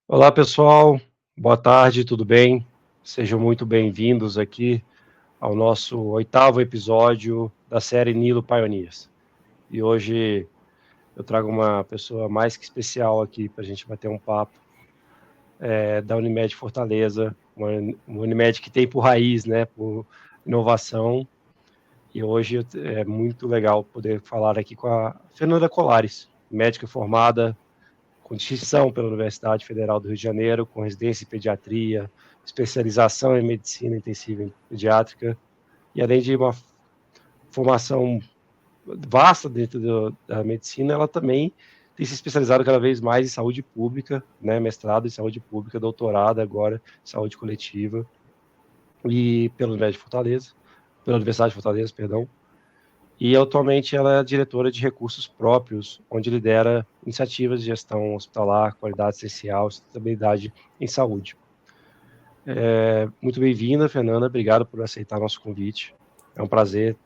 Olá, pessoal. Boa tarde, tudo bem? Sejam muito bem-vindos aqui ao nosso 8º episódio da série Nilo Pioneers. E hoje eu trago uma pessoa mais que especial aqui para a gente bater um papo, da Unimed Fortaleza, uma Unimed que tem por raiz, né, por inovação. E hoje é muito legal poder falar aqui com a Fernanda Colares, médica formada com distinção pela Universidade Federal do Rio de Janeiro, com residência em pediatria, especialização em medicina intensiva e pediátrica, e além de uma formação vasta dentro da medicina, ela também tem se especializado cada vez mais em saúde pública, né, mestrado em saúde pública, doutorado agora em saúde coletiva, e pela Universidade de Fortaleza, perdão. E atualmente ela é diretora de recursos próprios, onde lidera iniciativas de gestão hospitalar, qualidade essencial, sustentabilidade em saúde. Muito bem-vinda, Fernanda, obrigado por aceitar nosso convite. É um prazer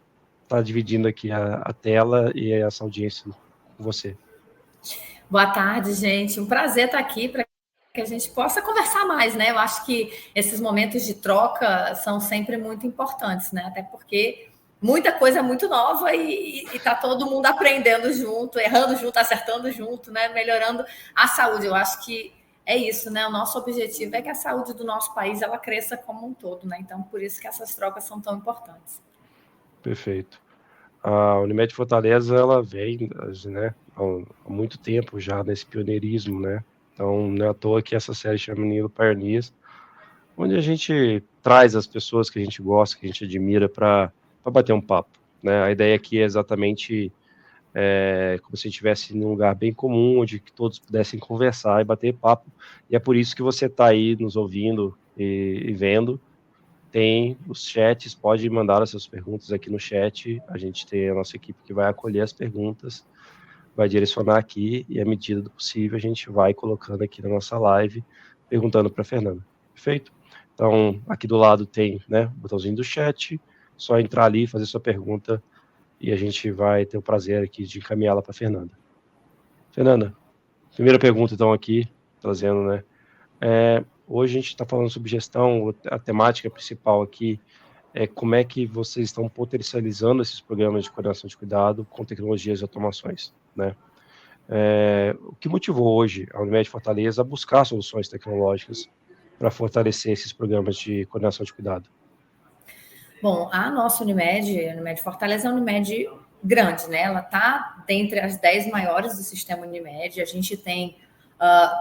estar dividindo aqui a tela e essa audiência com você. Boa tarde, gente. Um prazer estar aqui para que a gente possa conversar mais, né? Eu acho que esses momentos de troca são sempre muito importantes, né? Até porque muita coisa é muito nova e está todo mundo aprendendo junto, errando junto, acertando junto, né? Melhorando a saúde. Eu acho que é isso, né? O nosso objetivo é que a saúde do nosso país ela cresça como um todo, né? Então, por isso que essas trocas são tão importantes. Perfeito. A Unimed Fortaleza, ela vem, né, há muito tempo já nesse pioneirismo, né? Então, não é à toa que essa série chama Nilo Pioneers, onde a gente traz as pessoas que a gente gosta, que a gente admira para bater um papo, né? A ideia aqui é exatamente como se estivesse num lugar bem comum, onde que todos pudessem conversar e bater papo, e é por isso que você está aí nos ouvindo e vendo. Tem os chats, pode mandar as suas perguntas aqui no chat, a gente tem a nossa equipe que vai acolher as perguntas, vai direcionar aqui, e à medida do possível a gente vai colocando aqui na nossa live, perguntando para a Fernanda. Perfeito? Então, aqui do lado tem, né, o botãozinho do chat, só entrar ali, fazer sua pergunta, e a gente vai ter o prazer aqui de encaminhá-la para a Fernanda. Fernanda, primeira pergunta então aqui, trazendo, né, hoje a gente está falando sobre gestão, a temática principal aqui é como é que vocês estão potencializando esses programas de coordenação de cuidado com tecnologias e automações, né? O que motivou hoje a Unimed Fortaleza a buscar soluções tecnológicas para fortalecer esses programas de coordenação de cuidado? Bom, a nossa Unimed, a Unimed Fortaleza é uma Unimed grande, né? Ela está dentre as 10 maiores do sistema Unimed. A gente tem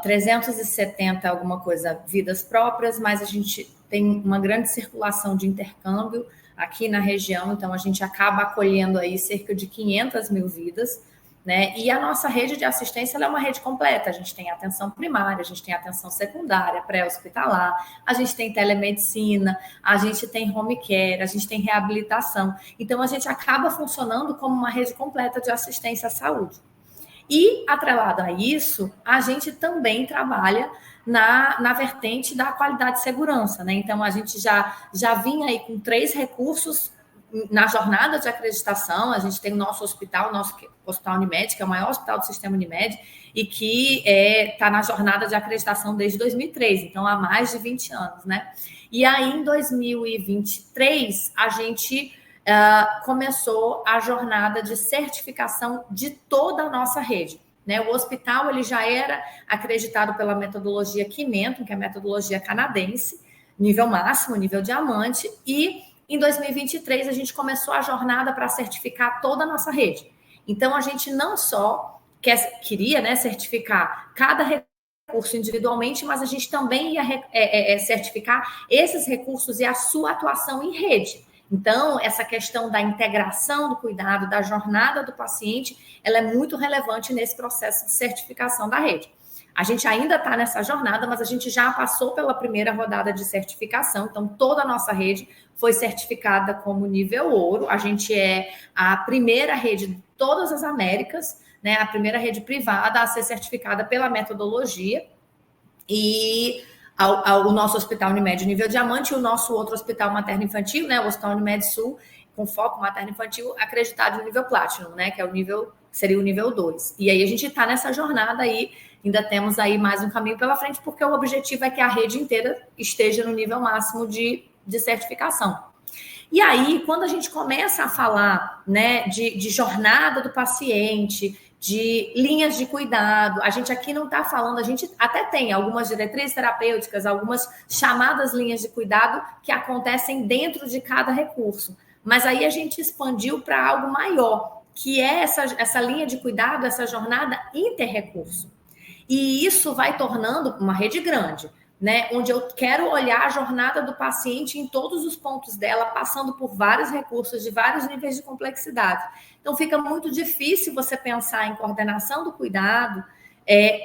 370 alguma coisa vidas próprias, mas a gente tem uma grande circulação de intercâmbio aqui na região, então a gente acaba acolhendo aí cerca de 500 mil vidas, né? E a nossa rede de assistência ela é uma rede completa. A gente tem atenção primária, a gente tem atenção secundária, pré-hospitalar, a gente tem telemedicina, a gente tem home care, a gente tem reabilitação. Então, a gente acaba funcionando como uma rede completa de assistência à saúde. E, atrelado a isso, a gente também trabalha na vertente da qualidade e segurança, né? Então, a gente já vinha aí com 3 recursos na jornada de acreditação. A gente tem o nosso hospital, o nosso Hospital Unimed, que é o maior hospital do sistema Unimed, e que está na jornada de acreditação desde 2003, então há mais de 20 anos, né? E aí, em 2023, a gente começou a jornada de certificação de toda a nossa rede. Né? O hospital ele já era acreditado pela metodologia Qimentum, que é a metodologia canadense, nível máximo, nível diamante, e em 2023 a gente começou a jornada para certificar toda a nossa rede. Então, a gente não só queria, né, certificar cada recurso individualmente, mas a gente também ia certificar esses recursos e a sua atuação em rede. Então, essa questão da integração do cuidado, da jornada do paciente, ela é muito relevante nesse processo de certificação da rede. A gente ainda está nessa jornada, mas a gente já passou pela primeira rodada de certificação, então toda a nossa rede foi certificada como nível ouro. A gente é a primeira rede de todas as Américas, né, a primeira rede privada a ser certificada pela metodologia, e o nosso Hospital Unimed nível diamante e o nosso outro Hospital Materno-Infantil, né, o Hospital Unimed Sul, com foco materno-infantil, acreditado no nível Platinum, né, que é o nível seria o nível 2. E aí a gente está nessa jornada aí, ainda temos aí mais um caminho pela frente, porque o objetivo é que a rede inteira esteja no nível máximo de certificação. E aí, quando a gente começa a falar, né, de jornada do paciente, de linhas de cuidado, a gente aqui não está falando, a gente até tem algumas diretrizes terapêuticas, algumas chamadas linhas de cuidado que acontecem dentro de cada recurso. Mas aí a gente expandiu para algo maior, que é essa linha de cuidado, essa jornada interrecurso. E isso vai tornando uma rede grande, né? Onde eu quero olhar a jornada do paciente em todos os pontos dela, passando por vários recursos de vários níveis de complexidade. Então, fica muito difícil você pensar em coordenação do cuidado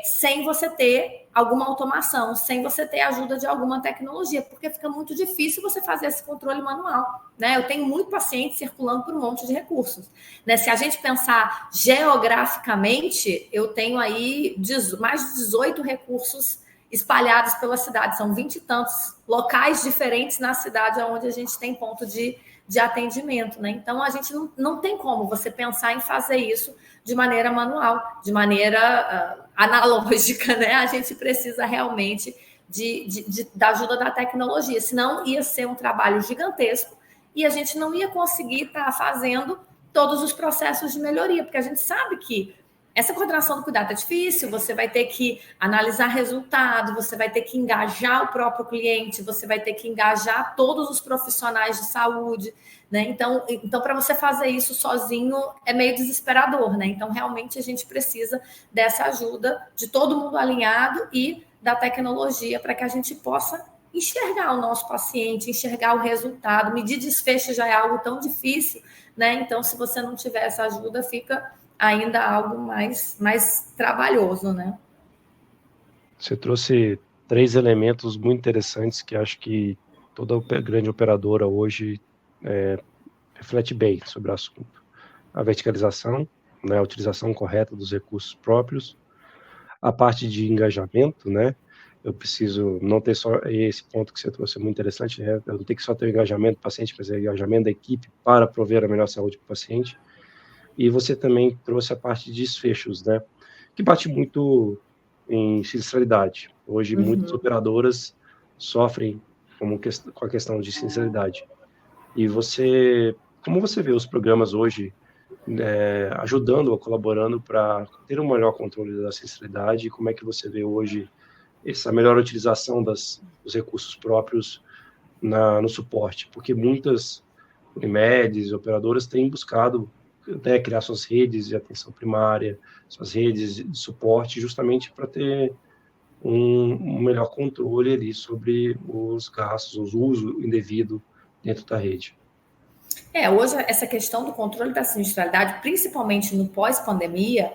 sem você ter alguma automação, sem você ter a ajuda de alguma tecnologia, porque fica muito difícil você fazer esse controle manual, né? Eu tenho muito paciente circulando por um monte de recursos, né? Se a gente pensar geograficamente, eu tenho aí mais de 18 recursos espalhados pela cidade, são 20 e tantos locais diferentes na cidade onde a gente tem ponto de atendimento, né? Então, a gente não tem como você pensar em fazer isso de maneira manual, de maneira analógica, né? A gente precisa realmente da ajuda da tecnologia, senão ia ser um trabalho gigantesco e a gente não ia conseguir estar fazendo todos os processos de melhoria, porque a gente sabe que essa coordenação do cuidado é difícil, você vai ter que analisar resultado, você vai ter que engajar o próprio cliente, você vai ter que engajar todos os profissionais de saúde, né? Então para você fazer isso sozinho é meio desesperador, né? Então, realmente, a gente precisa dessa ajuda de todo mundo alinhado e da tecnologia para que a gente possa enxergar o nosso paciente, enxergar o resultado. Medir desfecho já é algo tão difícil, né? Então, se você não tiver essa ajuda, fica ainda algo mais trabalhoso, né? Você trouxe 3 elementos muito interessantes que acho que toda grande operadora hoje reflete bem sobre o assunto. A verticalização, né, a utilização correta dos recursos próprios, a parte de engajamento, né? Eu preciso não ter só esse ponto que você trouxe, é muito interessante, né? Eu não tenho que só ter o engajamento do paciente, mas o engajamento da equipe para prover a melhor saúde para o paciente. E você também trouxe a parte de desfechos, né? Que bate muito em sinistralidade. Hoje, muitas operadoras sofrem com a questão de sinistralidade. E como você vê os programas hoje ajudando ou colaborando para ter um melhor controle da sinistralidade? Como é que você vê hoje essa melhor utilização dos recursos próprios no suporte? Porque muitas Unimedes, operadoras têm buscado criar suas redes de atenção primária, suas redes de suporte, justamente para ter um melhor controle ali sobre os gastos, o uso indevido dentro da rede. Hoje essa questão do controle da sinistralidade, principalmente no pós-pandemia,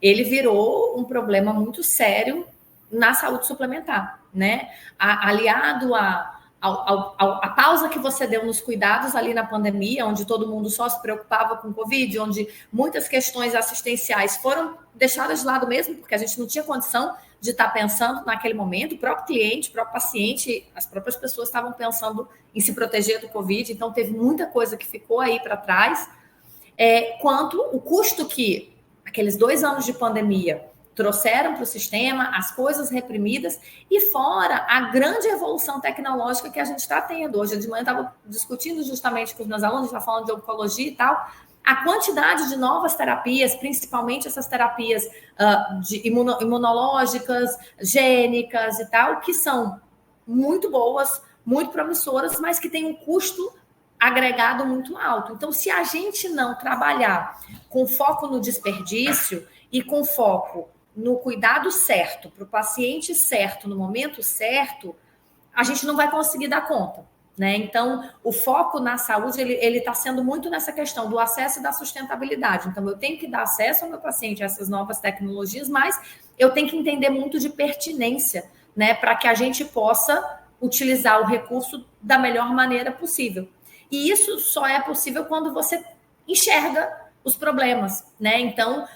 ele virou um problema muito sério na saúde suplementar, né? Aliado a pausa que você deu nos cuidados ali na pandemia, onde todo mundo só se preocupava com o Covid, onde muitas questões assistenciais foram deixadas de lado mesmo, porque a gente não tinha condição de estar pensando naquele momento, o próprio cliente, o próprio paciente, as próprias pessoas estavam pensando em se proteger do Covid, então teve muita coisa que ficou aí para trás, quanto o custo que aqueles 2 anos de pandemia trouxeram para o sistema, as coisas reprimidas, e fora a grande evolução tecnológica que a gente está tendo. Hoje de manhã eu estava discutindo justamente com os meus alunos, está falando de oncologia e tal, a quantidade de novas terapias, principalmente essas terapias imunológicas, gênicas e tal, que são muito boas, muito promissoras, mas que têm um custo agregado muito alto. Então, se a gente não trabalhar com foco no desperdício e com foco no cuidado certo, para o paciente certo, no momento certo, a gente não vai conseguir dar conta, né? Então, o foco na saúde, ele está sendo muito nessa questão do acesso e da sustentabilidade. Então, eu tenho que dar acesso ao meu paciente a essas novas tecnologias, mas eu tenho que entender muito de pertinência, né? Para que a gente possa utilizar o recurso da melhor maneira possível. E isso só é possível quando você enxerga os problemas, né? Então,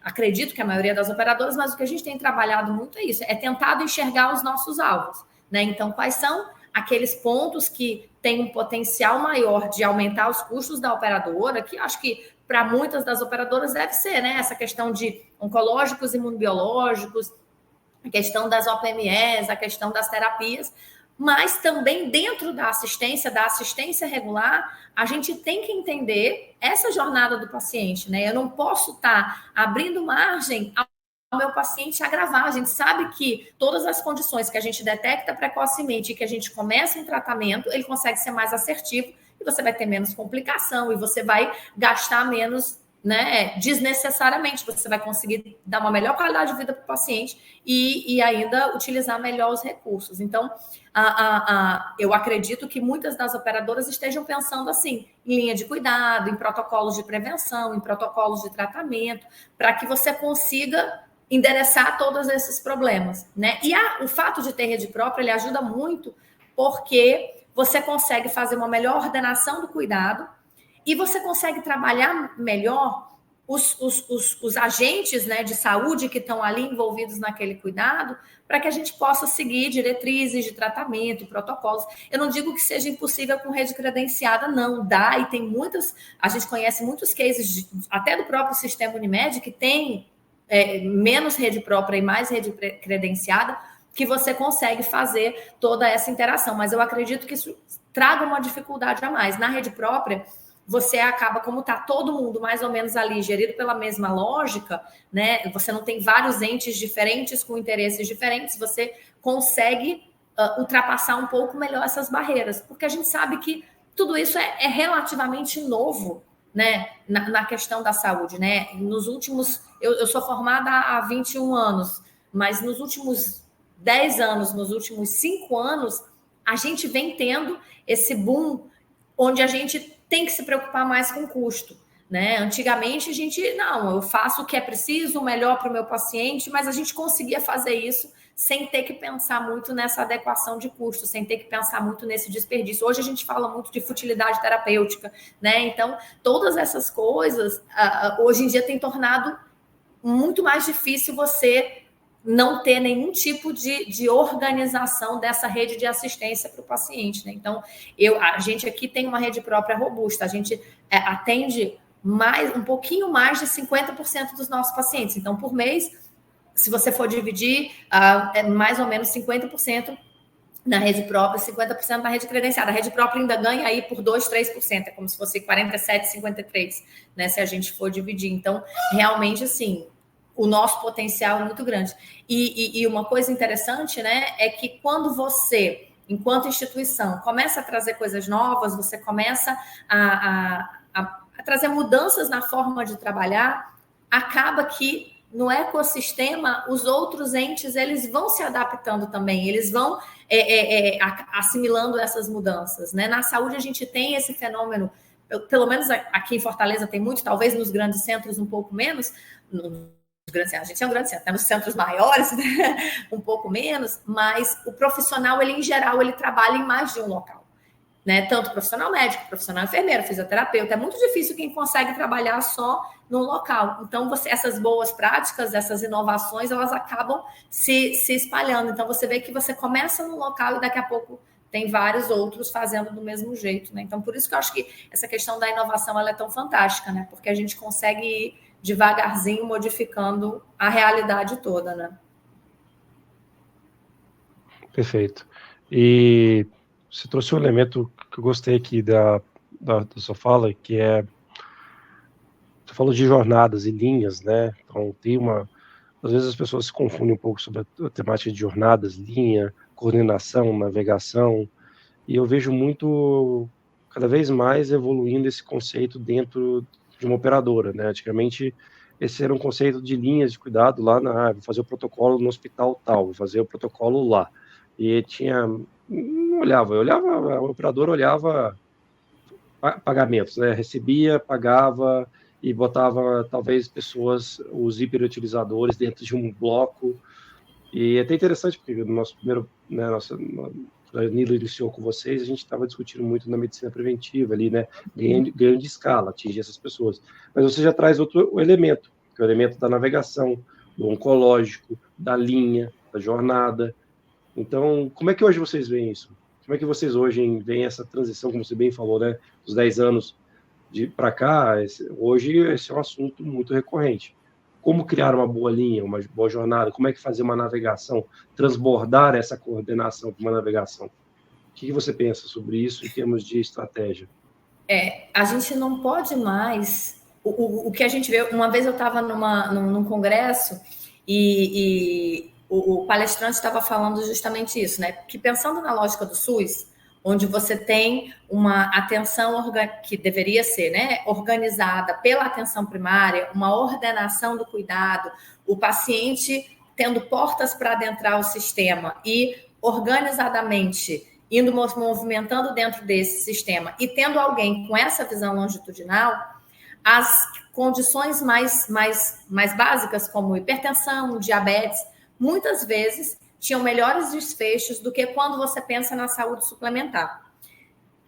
acredito que a maioria das operadoras, mas o que a gente tem trabalhado muito é isso, é tentado enxergar os nossos alvos, né? Então, quais são aqueles pontos que têm um potencial maior de aumentar os custos da operadora, que acho que para muitas das operadoras deve ser, né? Essa questão de oncológicos, imunobiológicos, a questão das OPMEs, a questão das terapias, mas também dentro da assistência regular, a gente tem que entender essa jornada do paciente, né? Eu não posso estar abrindo margem ao meu paciente agravar. A gente sabe que todas as condições que a gente detecta precocemente e que a gente começa um tratamento, ele consegue ser mais assertivo e você vai ter menos complicação e você vai gastar menos, né, desnecessariamente. Você vai conseguir dar uma melhor qualidade de vida para o paciente e ainda utilizar melhor os recursos. Então, eu acredito que muitas das operadoras estejam pensando assim, em linha de cuidado, em protocolos de prevenção, em protocolos de tratamento, para que você consiga endereçar todos esses problemas, né? E o fato de ter rede própria, ele ajuda muito, porque você consegue fazer uma melhor ordenação do cuidado e você consegue trabalhar melhor os agentes, né, de saúde que estão ali envolvidos naquele cuidado, para que a gente possa seguir diretrizes de tratamento, protocolos. Eu não digo que seja impossível com rede credenciada, não, dá, e tem muitas, a gente conhece muitos cases, até do próprio sistema Unimed, que tem menos rede própria e mais rede credenciada, que você consegue fazer toda essa interação. Mas eu acredito que isso traga uma dificuldade a mais. Na rede própria, você acaba, como está todo mundo mais ou menos ali, gerido pela mesma lógica, né? Você não tem vários entes diferentes com interesses diferentes, você consegue ultrapassar um pouco melhor essas barreiras, porque a gente sabe que tudo isso é relativamente novo, né? Na questão da saúde, né? Nos últimos... Eu sou formada há 21 anos, mas nos últimos 10 anos, nos últimos 5 anos, a gente vem tendo esse boom onde a gente tem que se preocupar mais com o custo, né? Antigamente a gente, não, eu faço o que é preciso, o melhor para o meu paciente, mas a gente conseguia fazer isso sem ter que pensar muito nessa adequação de custo, sem ter que pensar muito nesse desperdício. Hoje a gente fala muito de futilidade terapêutica, né? Então, todas essas coisas, hoje em dia tem tornado muito mais difícil você não ter nenhum tipo de organização dessa rede de assistência para o paciente, né? Então, a gente aqui tem uma rede própria robusta, a gente atende um pouquinho mais de 50% dos nossos pacientes. Então, por mês, se você for dividir, é mais ou menos 50% na rede própria, 50% na rede credenciada. A rede própria ainda ganha aí por 2%, 3%, é como se fosse 47%, 53%, né? Se a gente for dividir. Então, realmente, assim, o nosso potencial é muito grande. E uma coisa interessante, né, é que quando você, enquanto instituição, começa a trazer coisas novas, você começa a trazer mudanças na forma de trabalhar, acaba que no ecossistema, os outros entes, eles vão se adaptando também, eles vão assimilando essas mudanças, né? Na saúde, a gente tem esse fenômeno, pelo menos aqui em Fortaleza tem muito, talvez nos grandes centros um pouco menos, a gente é um grande centro, né? Nos centros maiores, né? Um pouco menos, mas o profissional, ele em geral, ele trabalha em mais de um local, né? Tanto profissional médico, profissional enfermeiro, fisioterapeuta. É muito difícil quem consegue trabalhar só num local. Então, essas boas práticas, essas inovações, elas acabam se espalhando. Então, você vê que você começa num local e daqui a pouco tem vários outros fazendo do mesmo jeito, né? Então, por isso que eu acho que essa questão da inovação, ela é tão fantástica, né? Porque a gente consegue ir devagarzinho modificando a realidade toda, né? Perfeito. E você trouxe um elemento que eu gostei aqui da sua fala, que é, você falou de jornadas e linhas, né? Então, às vezes as pessoas se confundem um pouco sobre a temática de jornadas, linha, coordenação, navegação, e eu vejo cada vez mais evoluindo esse conceito dentro de uma operadora, né? Antigamente, esse era um conceito de linhas de cuidado lá vou fazer o protocolo no hospital tal, vou fazer o protocolo lá. E a operadora olhava pagamentos, né? Recebia, pagava e botava, talvez, os hiperutilizadores dentro de um bloco. E é até interessante, porque no nosso primeiro, né, a Nilo iniciou com vocês, a gente estava discutindo muito na medicina preventiva ali, né? Ganho de escala, atingir essas pessoas. Mas você já traz outro elemento, que é o elemento da navegação, do oncológico, da linha, da jornada. Então, como é que hoje vocês veem isso? Como é que vocês hoje veem essa transição, como você bem falou, né? Dos 10 anos para cá, hoje esse é um assunto muito recorrente. Como criar uma boa linha, uma boa jornada, como é que fazer uma navegação, transbordar essa coordenação para uma navegação? O que você pensa sobre isso em termos de estratégia? A gente não pode mais... O que a gente vê... Uma vez eu estava num congresso e o palestrante estava falando justamente isso, né? Que pensando na lógica do SUS, onde você tem uma atenção que deveria ser, né, organizada pela atenção primária, uma ordenação do cuidado, o paciente tendo portas para adentrar o sistema e organizadamente indo movimentando dentro desse sistema e tendo alguém com essa visão longitudinal, as condições mais básicas, como hipertensão, diabetes, muitas vezes tinham melhores desfechos do que quando você pensa na saúde suplementar.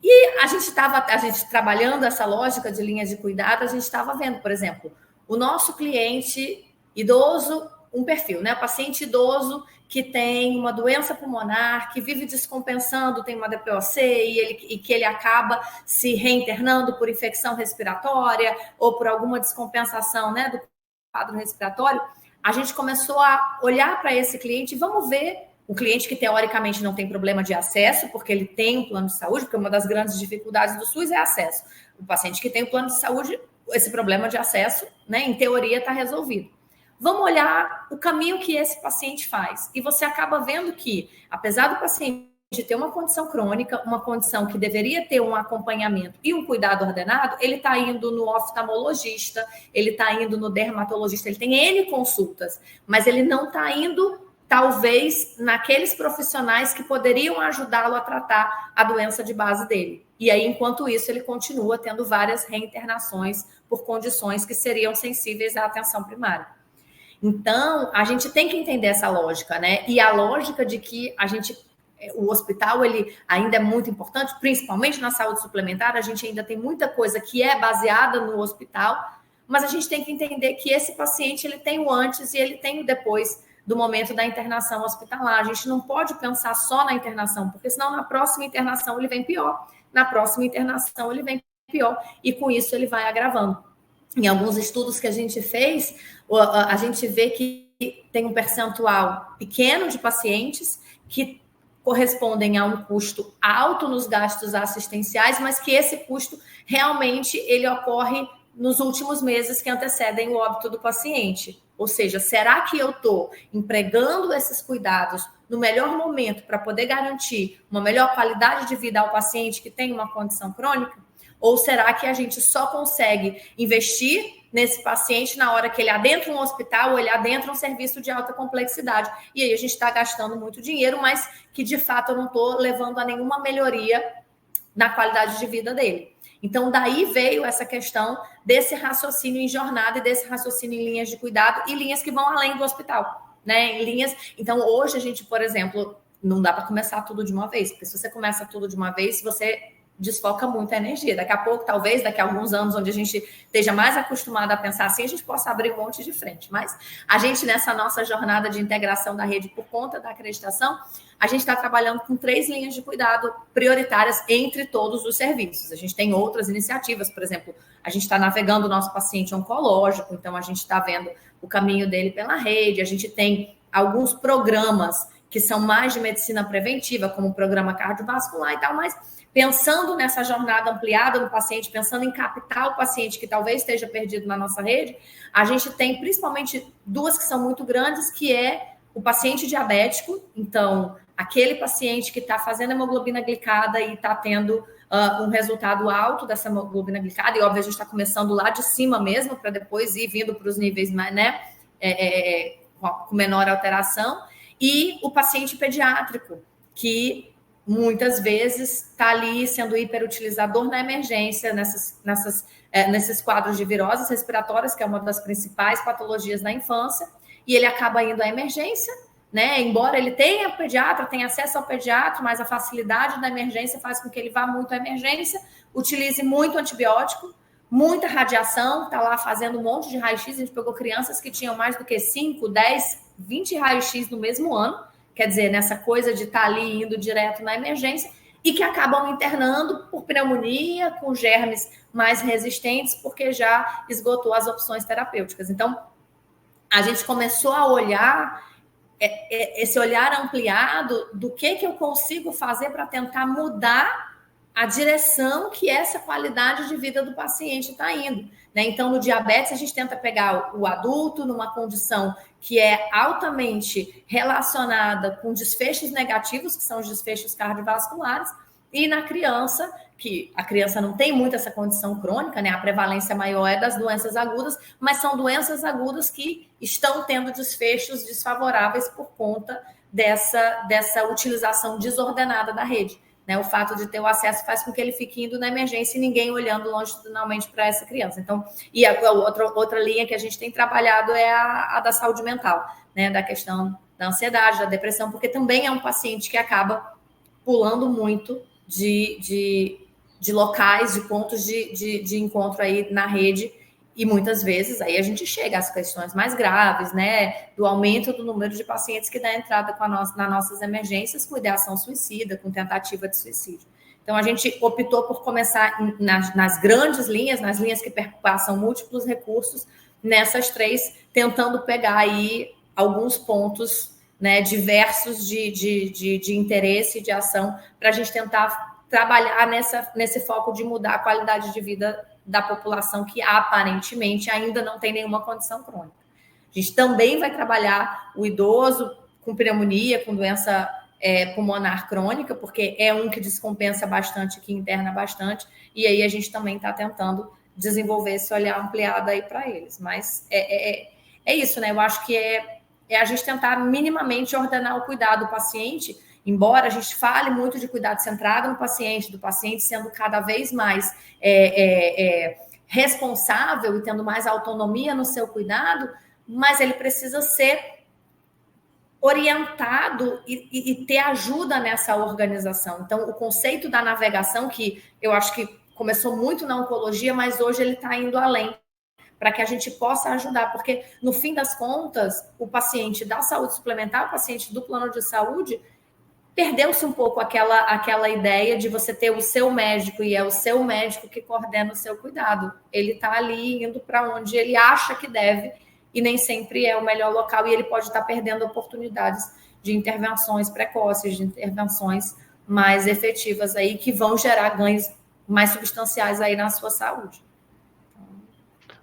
E a gente trabalhando essa lógica de linha de cuidado, a gente estava vendo, por exemplo, o nosso cliente idoso, um perfil, né? O paciente idoso que tem uma doença pulmonar, que vive descompensando, tem uma DPOC e que ele acaba se reinternando por infecção respiratória ou por alguma descompensação, né, do quadro respiratório. A gente começou a olhar para esse cliente e vamos ver o cliente que teoricamente não tem problema de acesso, porque ele tem um plano de saúde, porque uma das grandes dificuldades do SUS é acesso. O paciente que tem um plano de saúde, esse problema de acesso, né, em teoria, está resolvido. Vamos olhar o caminho que esse paciente faz. E você acaba vendo que, apesar do paciente ter uma condição crônica, uma condição que deveria ter um acompanhamento e um cuidado ordenado, ele está indo no oftalmologista, ele está indo no dermatologista, ele tem N consultas, mas ele não está indo, talvez, naqueles profissionais que poderiam ajudá-lo a tratar a doença de base dele. E aí, enquanto isso, ele continua tendo várias reinternações por condições que seriam sensíveis à atenção primária. Então, a gente tem que entender essa lógica, né? E a lógica de que o hospital, ele ainda é muito importante, principalmente na saúde suplementar, a gente ainda tem muita coisa que é baseada no hospital, mas a gente tem que entender que esse paciente, ele tem o antes e ele tem o depois do momento da internação hospitalar. A gente não pode pensar só na internação, porque senão na próxima internação ele vem pior, na próxima internação ele vem pior, e com isso ele vai agravando. Em alguns estudos que a gente fez, a gente vê que tem um percentual pequeno de pacientes que correspondem a um custo alto nos gastos assistenciais, mas que esse custo realmente ele ocorre nos últimos meses que antecedem o óbito do paciente. Ou seja, será que eu estou empregando esses cuidados no melhor momento para poder garantir uma melhor qualidade de vida ao paciente que tem uma condição crônica? Ou será que a gente só consegue investir nesse paciente na hora que ele adentra um hospital ou ele adentra um serviço de alta complexidade? E aí a gente está gastando muito dinheiro, mas que de fato eu não estou levando a nenhuma melhoria na qualidade de vida dele. Então, daí veio essa questão desse raciocínio em jornada e desse raciocínio em linhas de cuidado e linhas que vão além do hospital, né? Em linhas... Então, hoje a gente, por exemplo, não dá para começar tudo de uma vez, porque se você começa tudo de uma vez, você desfoca muita energia. Daqui a pouco, talvez, daqui a alguns anos, onde a gente esteja mais acostumado a pensar assim, a gente possa abrir um monte de frente. Mas a gente, nessa nossa jornada de integração da rede por conta da acreditação, a gente está trabalhando com 3 linhas de cuidado prioritárias entre todos os serviços. A gente tem outras iniciativas, por exemplo, a gente está navegando o nosso paciente oncológico, então a gente está vendo o caminho dele pela rede, a gente tem alguns programas que são mais de medicina preventiva, como o programa cardiovascular e tal, mas pensando nessa jornada ampliada do paciente, pensando em captar o paciente que talvez esteja perdido na nossa rede, a gente tem principalmente 2 que são muito grandes, que é o paciente diabético, então, aquele paciente que está fazendo hemoglobina glicada e está tendo um resultado alto dessa hemoglobina glicada, e óbvio, a gente está começando lá de cima mesmo, para depois ir vindo para os níveis mais, né, com menor alteração, e o paciente pediátrico, que muitas vezes está ali sendo hiperutilizador na emergência, nesses quadros de viroses respiratórias, que é uma das principais patologias da infância, e ele acaba indo à emergência, né? Embora ele tenha pediatra, tenha acesso ao pediatra, mas a facilidade da emergência faz com que ele vá muito à emergência, utilize muito antibiótico, muita radiação, está lá fazendo um monte de raio-x. A gente pegou crianças que tinham mais do que 5, 10, 20 raio-x no mesmo ano, quer dizer, nessa coisa de estar ali indo direto na emergência, e que acabam internando por pneumonia, com germes mais resistentes, porque já esgotou as opções terapêuticas. Então, a gente começou a olhar esse olhar ampliado do que eu consigo fazer para tentar mudar a direção que essa qualidade de vida do paciente está indo. Né? Então, no diabetes, a gente tenta pegar o adulto numa condição que é altamente relacionada com desfechos negativos, que são os desfechos cardiovasculares, e na criança, que a criança não tem muito essa condição crônica, né? A prevalência maior é das doenças agudas, mas são doenças agudas que estão tendo desfechos desfavoráveis por conta dessa utilização desordenada da rede. Né? O fato de ter o acesso faz com que ele fique indo na emergência e ninguém olhando longitudinalmente para essa criança. Então, e a outra linha que a gente tem trabalhado é a da saúde mental, né? Da questão da ansiedade, da depressão, porque também é um paciente que acaba pulando muito de locais, de pontos de encontro aí na rede, e muitas vezes aí a gente chega às questões mais graves, né, do aumento do número de pacientes que dá entrada nas nossas emergências com ideação suicida, com tentativa de suicídio. Então, a gente optou por começar nas grandes linhas, nas linhas que perpassam múltiplos recursos, nessas 3, tentando pegar aí alguns pontos, né, diversos de interesse e de ação, para a gente tentar trabalhar nesse foco de mudar a qualidade de vida da população que aparentemente ainda não tem nenhuma condição crônica. A gente também vai trabalhar o idoso com pneumonia, com doença pulmonar crônica, porque é um que descompensa bastante, que interna bastante, e aí a gente também está tentando desenvolver esse olhar ampliado aí para eles. Mas é isso, né? Eu acho que é a gente tentar minimamente ordenar o cuidado do paciente, embora a gente fale muito de cuidado centrado no paciente, do paciente sendo cada vez mais responsável e tendo mais autonomia no seu cuidado, mas ele precisa ser orientado e ter ajuda nessa organização. Então, o conceito da navegação, que eu acho que começou muito na oncologia, mas hoje ele está indo além, para que a gente possa ajudar, porque, no fim das contas, o paciente da saúde suplementar, o paciente do plano de saúde, perdeu-se um pouco aquela ideia de você ter o seu médico e é o seu médico que coordena o seu cuidado. Ele está ali indo para onde ele acha que deve e nem sempre é o melhor local, e ele pode estar perdendo oportunidades de intervenções precoces, de intervenções mais efetivas aí, que vão gerar ganhos mais substanciais aí na sua saúde.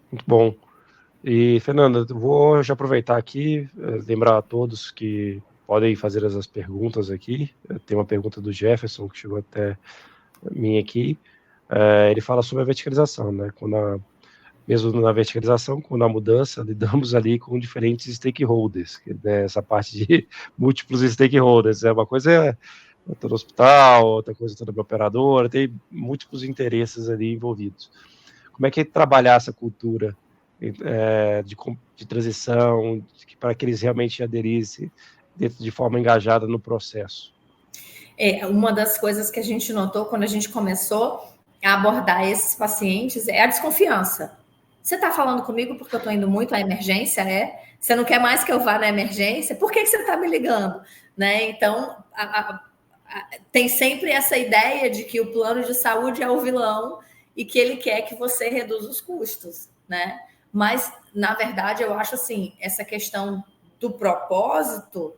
Muito bom. E, Fernanda, vou já aproveitar aqui, lembrar a todos que podem fazer as perguntas aqui. Tem uma pergunta do Jefferson, que chegou até mim aqui. Ele fala sobre a verticalização, né? Mesmo na verticalização, com a mudança, lidamos ali com diferentes stakeholders, né? Essa parte de múltiplos stakeholders. Uma coisa eu estou no hospital, outra coisa eu estou na minha operadora, tem múltiplos interesses ali envolvidos. Como é que é trabalhar essa cultura de transição, para que eles realmente aderissem de forma engajada no processo? Uma das coisas que a gente notou quando a gente começou a abordar esses pacientes é a desconfiança. Você está falando comigo porque eu estou indo muito à emergência, Você não quer mais que eu vá na emergência? Por que você está me ligando? Né? Então, tem sempre essa ideia de que o plano de saúde é o vilão e que ele quer que você reduza os custos, né? Mas, na verdade, eu acho assim, essa questão do propósito,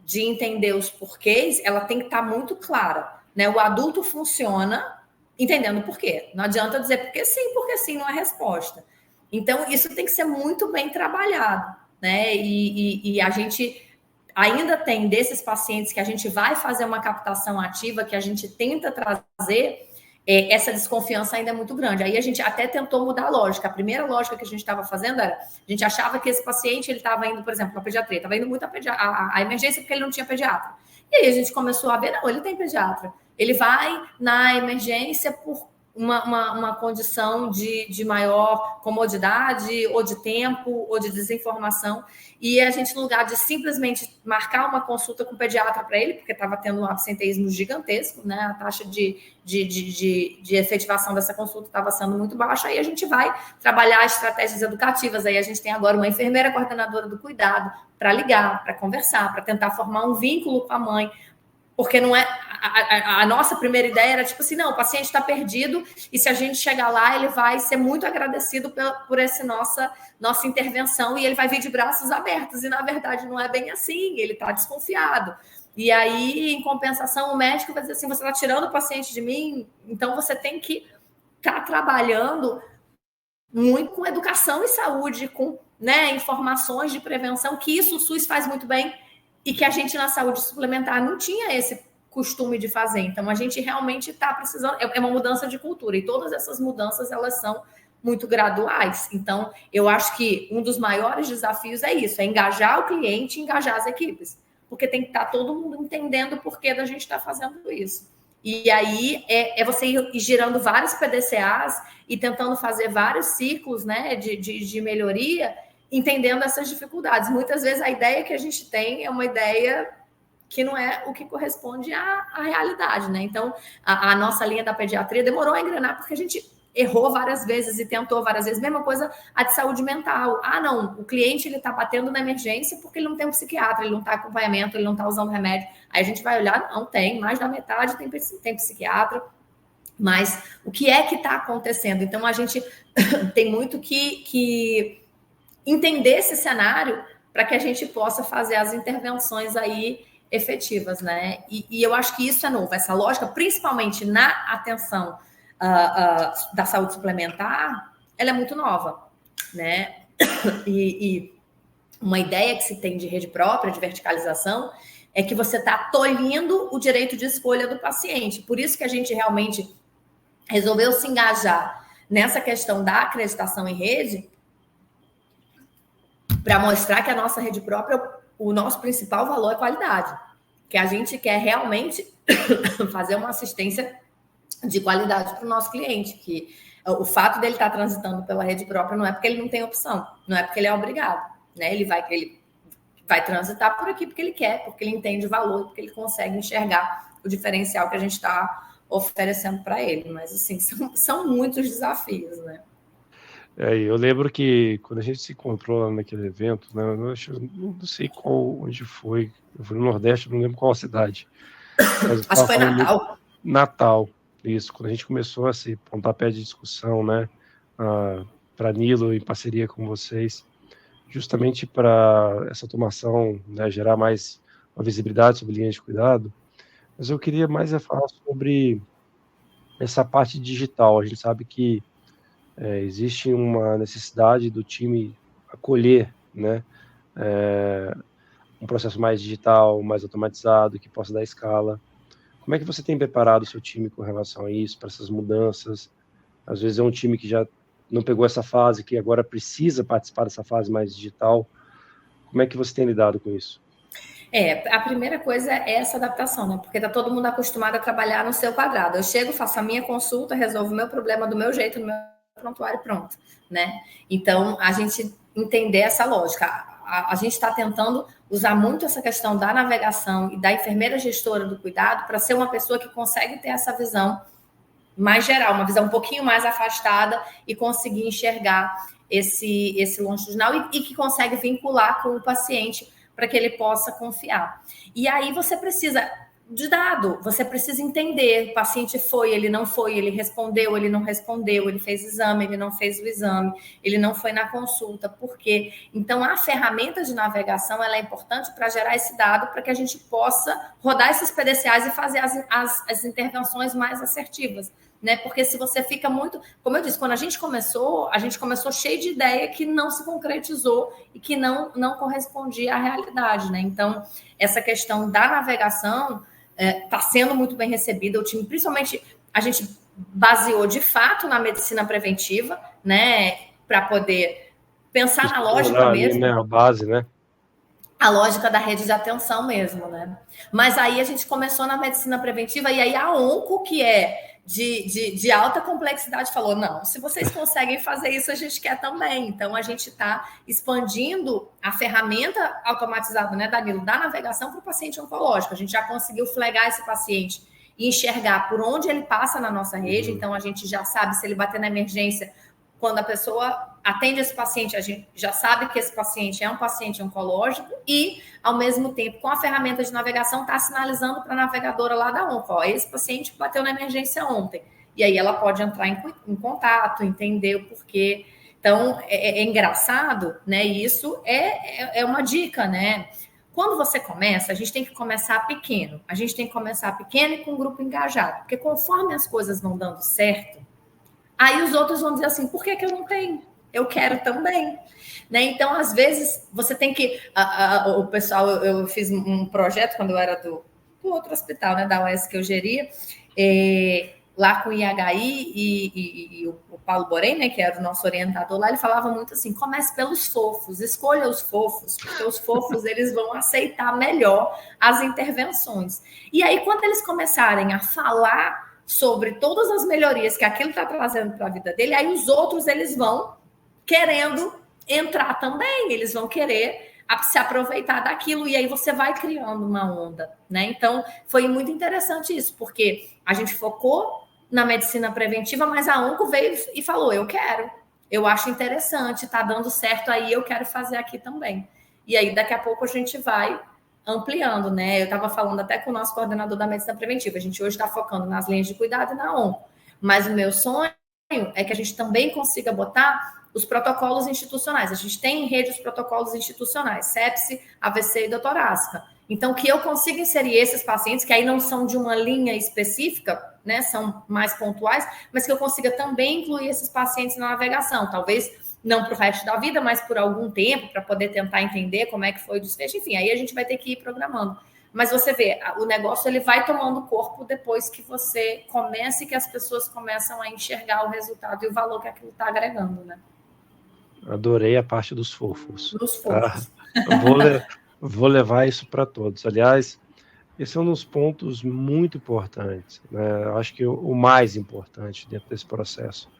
de entender os porquês, ela tem que estar muito clara, né? O adulto funciona entendendo o porquê. Não adianta dizer porque sim não é resposta. Então, isso tem que ser muito bem trabalhado, né? E a gente ainda tem desses pacientes que a gente vai fazer uma captação ativa, que a gente tenta trazer, essa desconfiança ainda é muito grande. Aí a gente até tentou mudar a lógica. A primeira lógica que a gente estava fazendo era, a gente achava que esse paciente, ele estava indo, por exemplo, para a pediatria, estava indo muito a emergência porque ele não tinha pediatra. E aí a gente começou a ver, não, ele tem pediatra. Ele vai na emergência por uma condição de maior comodidade, ou de tempo, ou de desinformação. E a gente, no lugar de simplesmente marcar uma consulta com o pediatra para ele, porque estava tendo um absenteísmo gigantesco, né? A taxa de efetivação dessa consulta estava sendo muito baixa, aí a gente vai trabalhar estratégias educativas. Aí a gente tem agora uma enfermeira coordenadora do cuidado para ligar, para conversar, para tentar formar um vínculo com a mãe, Porque não é... A nossa primeira ideia era tipo assim, não, o paciente está perdido e se a gente chegar lá, ele vai ser muito agradecido por essa nossa intervenção e ele vai vir de braços abertos. E, na verdade, não é bem assim, ele está desconfiado. E aí, em compensação, o médico vai dizer assim, você está tirando o paciente de mim, então você tem que estar trabalhando muito com educação e saúde, com, né, informações de prevenção, que isso o SUS faz muito bem e que a gente na saúde suplementar não tinha esse costume de fazer. Então, a gente realmente está precisando... É uma mudança de cultura. E todas essas mudanças, elas são muito graduais. Então, eu acho que um dos maiores desafios é isso, é engajar o cliente e engajar as equipes. Porque tem que estar todo mundo entendendo o porquê da gente estar fazendo isso. E aí, é você ir girando vários PDCAs e tentando fazer vários ciclos, né, de melhoria, entendendo essas dificuldades. Muitas vezes, a ideia que a gente tem é uma ideia que não é o que corresponde à realidade, né? Então, a nossa linha da pediatria demorou a engrenar porque a gente errou várias vezes e tentou várias vezes. Mesma coisa a de saúde mental. Ah, não, o cliente ele está batendo na emergência porque ele não tem um psiquiatra, ele não está acompanhamento, ele não está usando remédio. Aí a gente vai olhar, não tem, mais da metade tem psiquiatra. Mas o que é que está acontecendo? Então, a gente tem muito que entender esse cenário para que a gente possa fazer as intervenções aí efetivas, né? E eu acho que isso é novo, essa lógica, principalmente na atenção da saúde suplementar, ela é muito nova, né? E uma ideia que se tem de rede própria, de verticalização, é que você está tolhindo o direito de escolha do paciente. Por isso que a gente realmente resolveu se engajar nessa questão da acreditação em rede, para mostrar que a nossa rede própria, o nosso principal valor é qualidade, que a gente quer realmente fazer uma assistência de qualidade para o nosso cliente, que o fato dele estar transitando pela rede própria não é porque ele não tem opção, não é porque ele é obrigado, né? Ele vai transitar por aqui porque ele quer, porque ele entende o valor, porque ele consegue enxergar o diferencial que a gente está oferecendo para ele. Mas, assim, são muitos desafios, né? Eu lembro que quando a gente se encontrou lá naquele evento, né, eu não sei onde foi, eu fui no Nordeste, não lembro qual cidade. Mas acho que foi Natal. Natal, isso, quando a gente começou esse pontapé de discussão, né, para Nilo, em parceria com vocês, justamente para essa automação, né, gerar mais uma visibilidade sobre linhas de cuidado, mas eu queria mais falar sobre essa parte digital. A gente sabe que existe uma necessidade do time acolher, né, um processo mais digital, mais automatizado, que possa dar escala. Como é que você tem preparado o seu time com relação a isso, para essas mudanças? Às vezes é um time que já não pegou essa fase, que agora precisa participar dessa fase mais digital. Como é que você tem lidado com isso? A primeira coisa é essa adaptação, né? Porque tá todo mundo acostumado a trabalhar no seu quadrado. Eu chego, faço a minha consulta, resolvo o meu problema do meu jeito, no meu prontuário, pronto, né? Então, a gente entender essa lógica. A gente está tentando usar muito essa questão da navegação e da enfermeira gestora do cuidado para ser uma pessoa que consegue ter essa visão mais geral, uma visão um pouquinho mais afastada e conseguir enxergar esse longitudinal e que consegue vincular com o paciente para que ele possa confiar. E aí você precisa de dado, você precisa entender, o paciente foi, ele não foi, ele respondeu, ele não respondeu, ele fez exame, ele não fez o exame, ele não foi na consulta, por quê? Então, a ferramenta de navegação, ela é importante para gerar esse dado, para que a gente possa rodar esses PDCAs e fazer as intervenções mais assertivas, né? Porque se você fica muito... Como eu disse, quando a gente começou cheio de ideia que não se concretizou e que não correspondia à realidade, né? Então, essa questão da navegação está sendo muito bem recebida. O time, principalmente, a gente baseou de fato na medicina preventiva, né? Para poder pensar na lógica mesmo. Né, a base, né? A lógica da rede de atenção mesmo, né? Mas aí a gente começou na medicina preventiva e aí a ONCO, que é de alta complexidade, falou, não, se vocês conseguem fazer isso, a gente quer também. Então, a gente está expandindo a ferramenta automatizada, né, Danilo, da navegação para o paciente oncológico. A gente já conseguiu flagar esse paciente e enxergar por onde ele passa na nossa rede. Então, a gente já sabe se ele bater na emergência, quando a pessoa atende esse paciente, a gente já sabe que esse paciente é um paciente oncológico e, ao mesmo tempo, com a ferramenta de navegação, está sinalizando para a navegadora lá da onco, ó, esse paciente bateu na emergência ontem. E aí ela pode entrar em contato, entender o porquê. Então, é engraçado, né? E isso é uma dica, né? Quando você começa, a gente tem que começar pequeno. A gente tem que começar pequeno e com um grupo engajado. Porque conforme as coisas vão dando certo, aí os outros vão dizer assim, por que eu não tenho? Eu quero também. Né? Então, às vezes, você tem que... o pessoal, eu fiz um projeto quando eu era do outro hospital, né, da UES que eu geria, lá com o IHI e o Paulo Borém, né, que era o nosso orientador lá, ele falava muito assim, comece pelos fofos, escolha os fofos, porque os fofos eles vão aceitar melhor as intervenções. E aí, quando eles começarem a falar sobre todas as melhorias que aquilo está trazendo para a vida dele, aí os outros eles vão querendo entrar também, eles vão querer se aproveitar daquilo, e aí você vai criando uma onda, né? Então, foi muito interessante isso, porque a gente focou na medicina preventiva, mas a onco veio e falou, eu acho interessante, tá dando certo aí, eu quero fazer aqui também. E aí, daqui a pouco, a gente vai ampliando, né? Eu estava falando até com o nosso coordenador da medicina preventiva, a gente hoje está focando nas linhas de cuidado e na onco, mas o meu sonho é que a gente também consiga botar os protocolos institucionais. A gente tem em rede os protocolos institucionais, sepse, AVC e dor torácica. Então, que eu consiga inserir esses pacientes, que aí não são de uma linha específica, né, são mais pontuais, mas que eu consiga também incluir esses pacientes na navegação. Talvez não para o resto da vida, mas por algum tempo, para poder tentar entender como é que foi o desfecho. Enfim, aí a gente vai ter que ir programando. Mas você vê, o negócio ele vai tomando corpo depois que você começa e que as pessoas começam a enxergar o resultado e o valor que aquilo está agregando, né? Adorei a parte dos fofos. Dos fofos. Tá? Vou levar isso para todos. Aliás, esse é um dos pontos muito importantes, né? Eu acho que o mais importante dentro desse processo.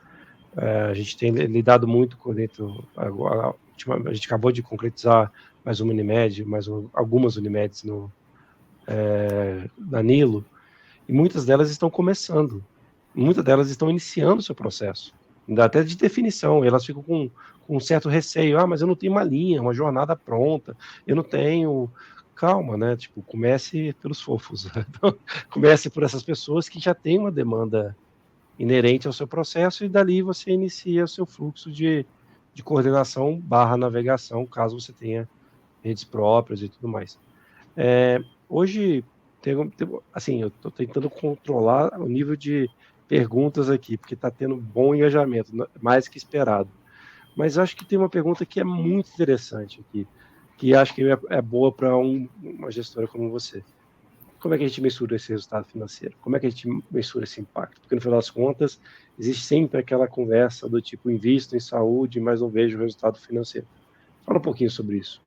A gente tem lidado muito com dentro. A gente acabou de concretizar mais uma Unimed, algumas Unimedes na Nilo, e muitas delas estão começando. Muitas delas estão iniciando o seu processo, até de definição. Elas ficam com um certo receio. Mas eu não tenho uma linha, uma jornada pronta. Eu não tenho... Calma, né? Tipo, comece pelos fofos. Então, comece por essas pessoas que já têm uma demanda inerente ao seu processo e dali você inicia o seu fluxo de coordenação / navegação, caso você tenha redes próprias e tudo mais. Hoje, assim, eu estou tentando controlar o nível de perguntas aqui, porque está tendo bom engajamento, mais que esperado. Mas acho que tem uma pergunta que é muito interessante aqui, que acho que é boa para uma gestora como você. Como é que a gente mensura esse resultado financeiro? Como é que a gente mensura esse impacto? Porque, no final das contas, existe sempre aquela conversa do tipo, invisto em saúde, mas não vejo o resultado financeiro. Fala um pouquinho sobre isso.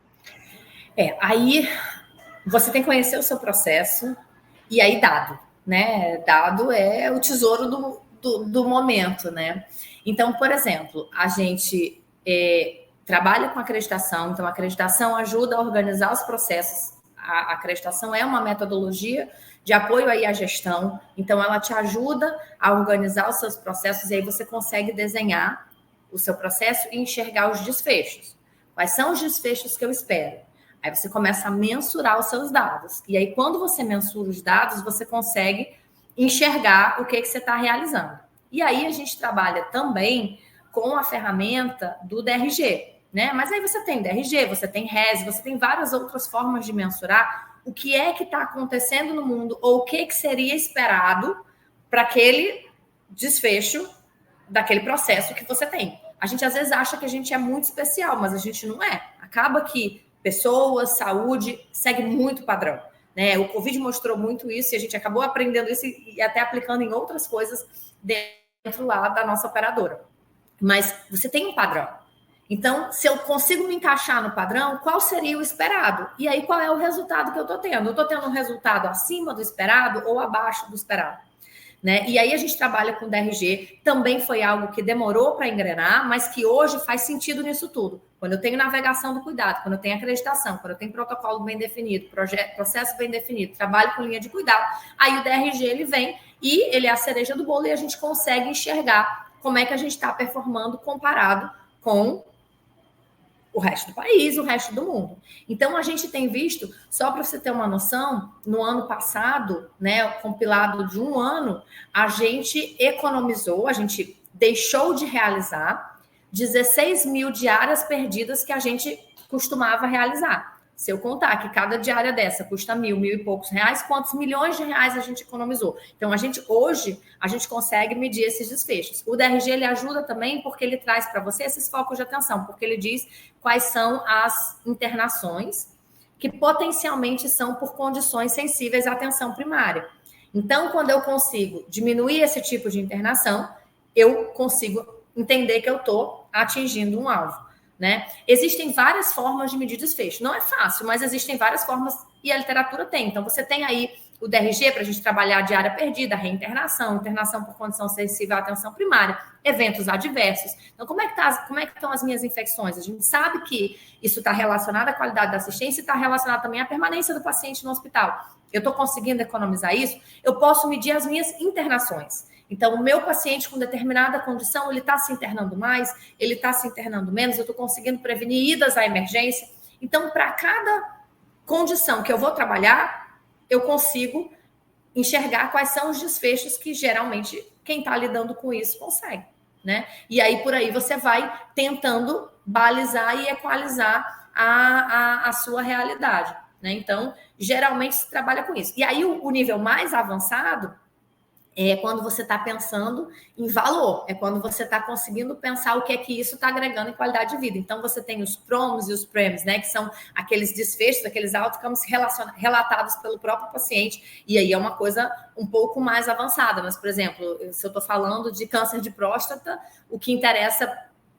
Aí você tem que conhecer o seu processo e aí dado, né? Dado é o tesouro do momento, né? Então, por exemplo, a gente trabalha com acreditação, então a acreditação ajuda a organizar os processos. A acreditação é uma metodologia de apoio aí à gestão, então ela te ajuda a organizar os seus processos e aí você consegue desenhar o seu processo e enxergar os desfechos. Quais são os desfechos que eu espero? Aí você começa a mensurar os seus dados. E aí, quando você mensura os dados, você consegue enxergar o que você está realizando. E aí, a gente trabalha também com a ferramenta do DRG, né? Mas aí você tem DRG, você tem RES, você tem várias outras formas de mensurar o que é que está acontecendo no mundo ou o que seria esperado para aquele desfecho daquele processo que você tem. A gente, às vezes, acha que a gente é muito especial, mas a gente não é. Acaba que pessoas, saúde, segue muito padrão. Né? O Covid mostrou muito isso e a gente acabou aprendendo isso e até aplicando em outras coisas dentro lá da nossa operadora. Mas você tem um padrão. Então, se eu consigo me encaixar no padrão, qual seria o esperado? E aí, qual é o resultado que eu estou tendo? Eu estou tendo um resultado acima do esperado ou abaixo do esperado? Né? E aí a gente trabalha com DRG, também foi algo que demorou para engrenar, mas que hoje faz sentido nisso tudo. Quando eu tenho navegação do cuidado, quando eu tenho acreditação, quando eu tenho protocolo bem definido, processo bem definido, trabalho com linha de cuidado, aí o DRG ele vem e ele é a cereja do bolo e a gente consegue enxergar como é que a gente está performando comparado com o resto do país, o resto do mundo. Então, a gente tem visto, só para você ter uma noção, no ano passado, né, compilado de um ano, a gente economizou, a gente deixou de realizar 16 mil diárias perdidas que a gente costumava realizar. Se eu contar que cada diária dessa custa mil e poucos reais, quantos milhões de reais a gente economizou? Então, hoje, a gente consegue medir esses desfechos. O DRG, ele ajuda também porque ele traz para você esses focos de atenção, porque ele diz quais são as internações que potencialmente são por condições sensíveis à atenção primária. Então, quando eu consigo diminuir esse tipo de internação, eu consigo entender que eu estou atingindo um alvo. Né? Existem várias formas de medir desfecho. Não é fácil, mas existem várias formas e a literatura tem. Então, você tem aí o DRG para a gente trabalhar de área perdida, reinternação, internação por condição sensível à atenção primária, eventos adversos. Então, como é que estão as minhas infecções? A gente sabe que isso está relacionado à qualidade da assistência e está relacionado também à permanência do paciente no hospital. Eu estou conseguindo economizar isso? Eu posso medir as minhas internações. Então, o meu paciente com determinada condição, ele está se internando mais, ele está se internando menos, eu estou conseguindo prevenir idas à emergência. Então, para cada condição que eu vou trabalhar, eu consigo enxergar quais são os desfechos que, geralmente, quem está lidando com isso consegue. Né? E aí, por aí, você vai tentando balizar e equalizar a sua realidade. Né? Então, geralmente, se trabalha com isso. E aí, o nível mais avançado é quando você está pensando em valor, é quando você está conseguindo pensar o que é que isso está agregando em qualidade de vida. Então, você tem os PROMs e os PREMs, né, que são aqueles desfechos, aqueles outcomes relatados pelo próprio paciente, e aí é uma coisa um pouco mais avançada. Mas, por exemplo, se eu estou falando de câncer de próstata, o que interessa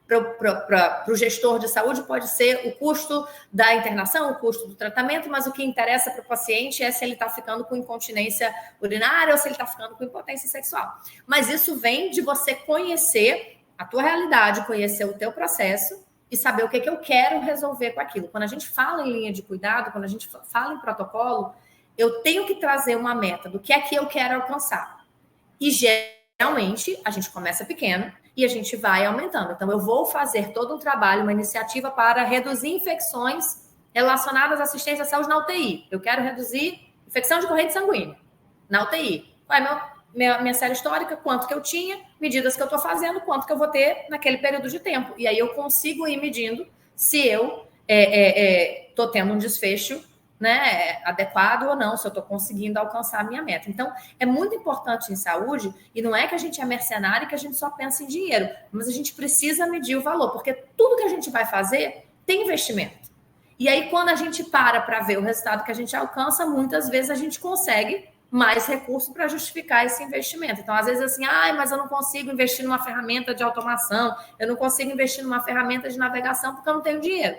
para o gestor de saúde pode ser o custo da internação, o custo do tratamento, mas o que interessa para o paciente é se ele está ficando com incontinência urinária ou se ele está ficando com impotência sexual. Mas isso vem de você conhecer a tua realidade, conhecer o teu processo e saber o que eu quero resolver com aquilo. Quando a gente fala em linha de cuidado, quando a gente fala em protocolo, eu tenho que trazer uma meta do que é que eu quero alcançar. E geralmente a gente começa pequeno e a gente vai aumentando. Então, eu vou fazer todo um trabalho, uma iniciativa para reduzir infecções relacionadas à assistência à saúde na UTI. Eu quero reduzir infecção de corrente sanguínea na UTI. Minha série histórica, quanto que eu tinha, medidas que eu estou fazendo, quanto que eu vou ter naquele período de tempo. E aí eu consigo ir medindo se eu estou tendo um desfecho, né, adequado ou não, se eu estou conseguindo alcançar a minha meta. Então, é muito importante em saúde, e não é que a gente é mercenário e que a gente só pensa em dinheiro, mas a gente precisa medir o valor, porque tudo que a gente vai fazer tem investimento. E aí, quando a gente para ver o resultado que a gente alcança, muitas vezes a gente consegue mais recurso para justificar esse investimento. Então, às vezes, assim, mas eu não consigo investir numa ferramenta de automação, eu não consigo investir numa ferramenta de navegação porque eu não tenho dinheiro.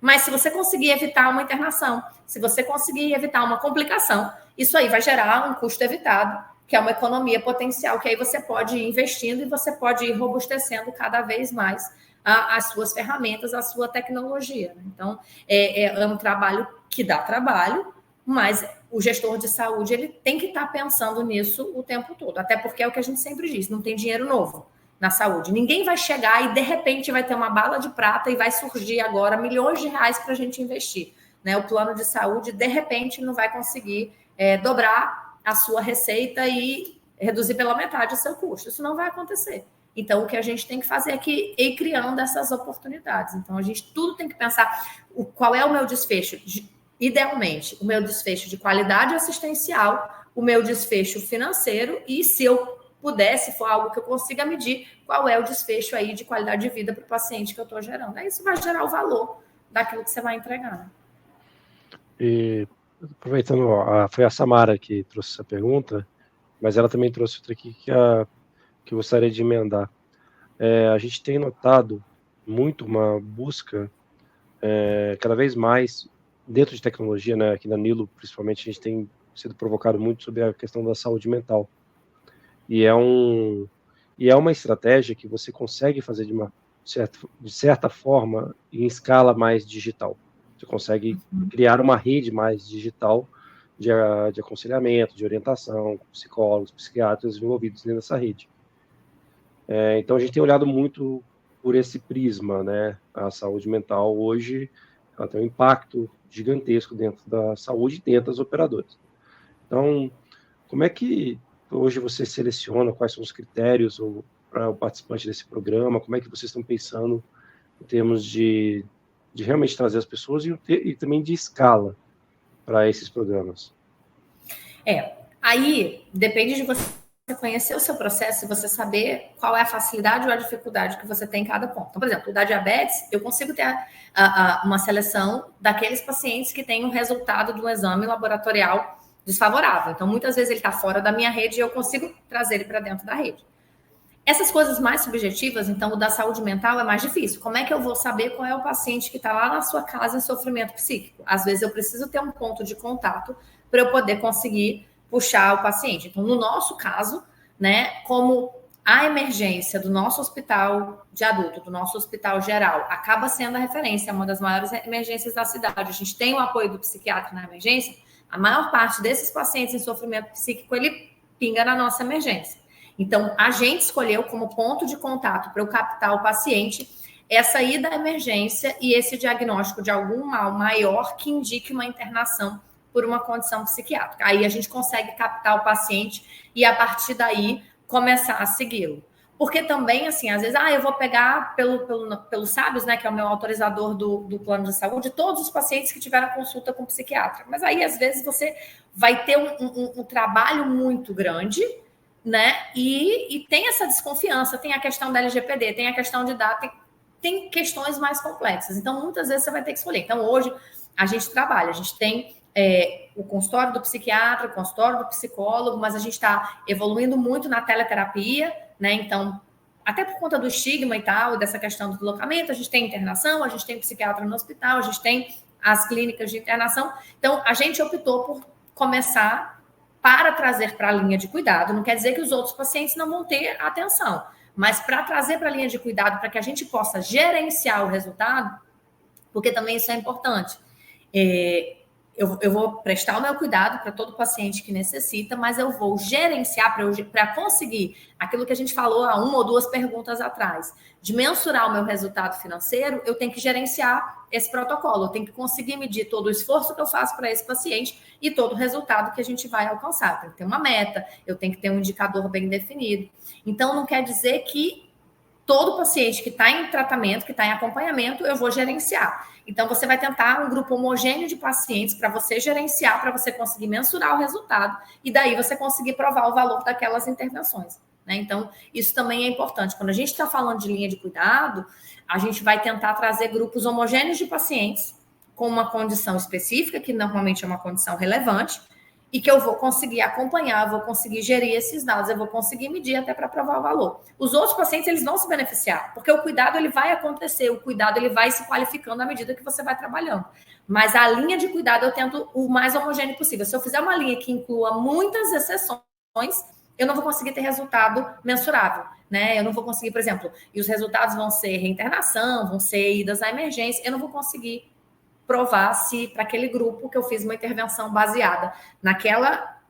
Mas se você conseguir evitar uma internação, se você conseguir evitar uma complicação, isso aí vai gerar um custo evitado, que é uma economia potencial, que aí você pode ir investindo e você pode ir robustecendo cada vez mais as suas ferramentas, a sua tecnologia. Então, é um trabalho que dá trabalho, mas o gestor de saúde ele tem que estar pensando nisso o tempo todo, até porque é o que a gente sempre diz, não tem dinheiro novo na saúde. Ninguém vai chegar e, de repente, vai ter uma bala de prata e vai surgir agora milhões de reais para a gente investir. Né? O plano de saúde, de repente, não vai conseguir dobrar a sua receita e reduzir pela metade o seu custo. Isso não vai acontecer. Então, o que a gente tem que fazer é ir criando essas oportunidades. Então, a gente tudo tem que pensar qual é o meu desfecho. Idealmente, o meu desfecho de qualidade assistencial, o meu desfecho financeiro e, se eu se for algo que eu consiga medir, qual é o desfecho aí de qualidade de vida para o paciente que eu estou gerando. Aí isso vai gerar o valor daquilo que você vai entregar. Né? E aproveitando, foi a Samara que trouxe essa pergunta, mas ela também trouxe outra aqui que eu gostaria de emendar. A gente tem notado muito uma busca cada vez mais dentro de tecnologia, né? Aqui na Nilo, principalmente, a gente tem sido provocado muito sobre a questão da saúde mental. E é uma estratégia que você consegue fazer de certa forma em escala mais digital. Você consegue criar uma rede mais digital de aconselhamento, de orientação, com psicólogos, psiquiatras envolvidos nessa rede. Então, a gente tem olhado muito por esse prisma, né? A saúde mental hoje ela tem um impacto gigantesco dentro da saúde e dentro das operadoras. Então, como é que hoje você seleciona, quais são os critérios para o participante desse programa? Como é que vocês estão pensando em termos de realmente trazer as pessoas e também de escala para esses programas? Aí depende de você conhecer o seu processo e você saber qual é a facilidade ou a dificuldade que você tem em cada ponto. Então, por exemplo, da diabetes, eu consigo ter uma seleção daqueles pacientes que têm um resultado de um exame laboratorial desfavorável. Então, muitas vezes ele está fora da minha rede e eu consigo trazer ele para dentro da rede. Essas coisas mais subjetivas, então, o da saúde mental é mais difícil. Como é que eu vou saber qual é o paciente que está lá na sua casa em sofrimento psíquico? Às vezes eu preciso ter um ponto de contato para eu poder conseguir puxar o paciente. Então, no nosso caso, né, como a emergência do nosso hospital de adulto, do nosso hospital geral, acaba sendo a referência, uma das maiores emergências da cidade. A gente tem o apoio do psiquiatra na emergência, a maior parte desses pacientes em sofrimento psíquico, ele pinga na nossa emergência. Então, a gente escolheu como ponto de contato para eu captar o paciente essa ida à emergência e esse diagnóstico de algum mal maior que indique uma internação por uma condição psiquiátrica. Aí a gente consegue captar o paciente e, a partir daí, começar a segui-lo. Porque também, assim, às vezes, eu vou pegar pelo Sábios, né, que é o meu autorizador do plano de saúde, todos os pacientes que tiveram consulta com psiquiatra. Mas aí, às vezes, você vai ter um trabalho muito grande, né? E tem essa desconfiança, tem a questão da LGPD, tem a questão de data, tem questões mais complexas. Então, muitas vezes você vai ter que escolher. Então, hoje, a gente trabalha, a gente tem o consultório do psiquiatra, o consultório do psicólogo, mas a gente está evoluindo muito na teleterapia, né? Então, até por conta do estigma e tal, e dessa questão do deslocamento, a gente tem internação, a gente tem psiquiatra no hospital, a gente tem as clínicas de internação. Então, a gente optou por começar para trazer para a linha de cuidado. Não quer dizer que os outros pacientes não vão ter atenção, mas para trazer para a linha de cuidado, para que a gente possa gerenciar o resultado, porque também isso é importante. Eu vou prestar o meu cuidado para todo paciente que necessita, mas eu vou gerenciar para conseguir aquilo que a gente falou há uma ou duas perguntas atrás, de mensurar o meu resultado financeiro, eu tenho que gerenciar esse protocolo, eu tenho que conseguir medir todo o esforço que eu faço para esse paciente e todo o resultado que a gente vai alcançar. Tem que ter uma meta, eu tenho que ter um indicador bem definido. Então, não quer dizer que todo paciente que está em tratamento, que está em acompanhamento, eu vou gerenciar. Então, você vai tentar um grupo homogêneo de pacientes para você gerenciar, para você conseguir mensurar o resultado e daí você conseguir provar o valor daquelas intervenções, né? Então, isso também é importante. Quando a gente está falando de linha de cuidado, a gente vai tentar trazer grupos homogêneos de pacientes com uma condição específica, que normalmente é uma condição relevante, e que eu vou conseguir acompanhar, eu vou conseguir gerir esses dados, eu vou conseguir medir até para provar o valor. Os outros pacientes, eles vão se beneficiar, porque o cuidado, ele vai acontecer, o cuidado, ele vai se qualificando à medida que você vai trabalhando. Mas a linha de cuidado, eu tento o mais homogêneo possível. Se eu fizer uma linha que inclua muitas exceções, eu não vou conseguir ter resultado mensurável, né? Eu não vou conseguir, por exemplo, e os resultados vão ser reinternação, vão ser idas à emergência, eu não vou conseguir provar se para aquele grupo que eu fiz uma intervenção baseada naquela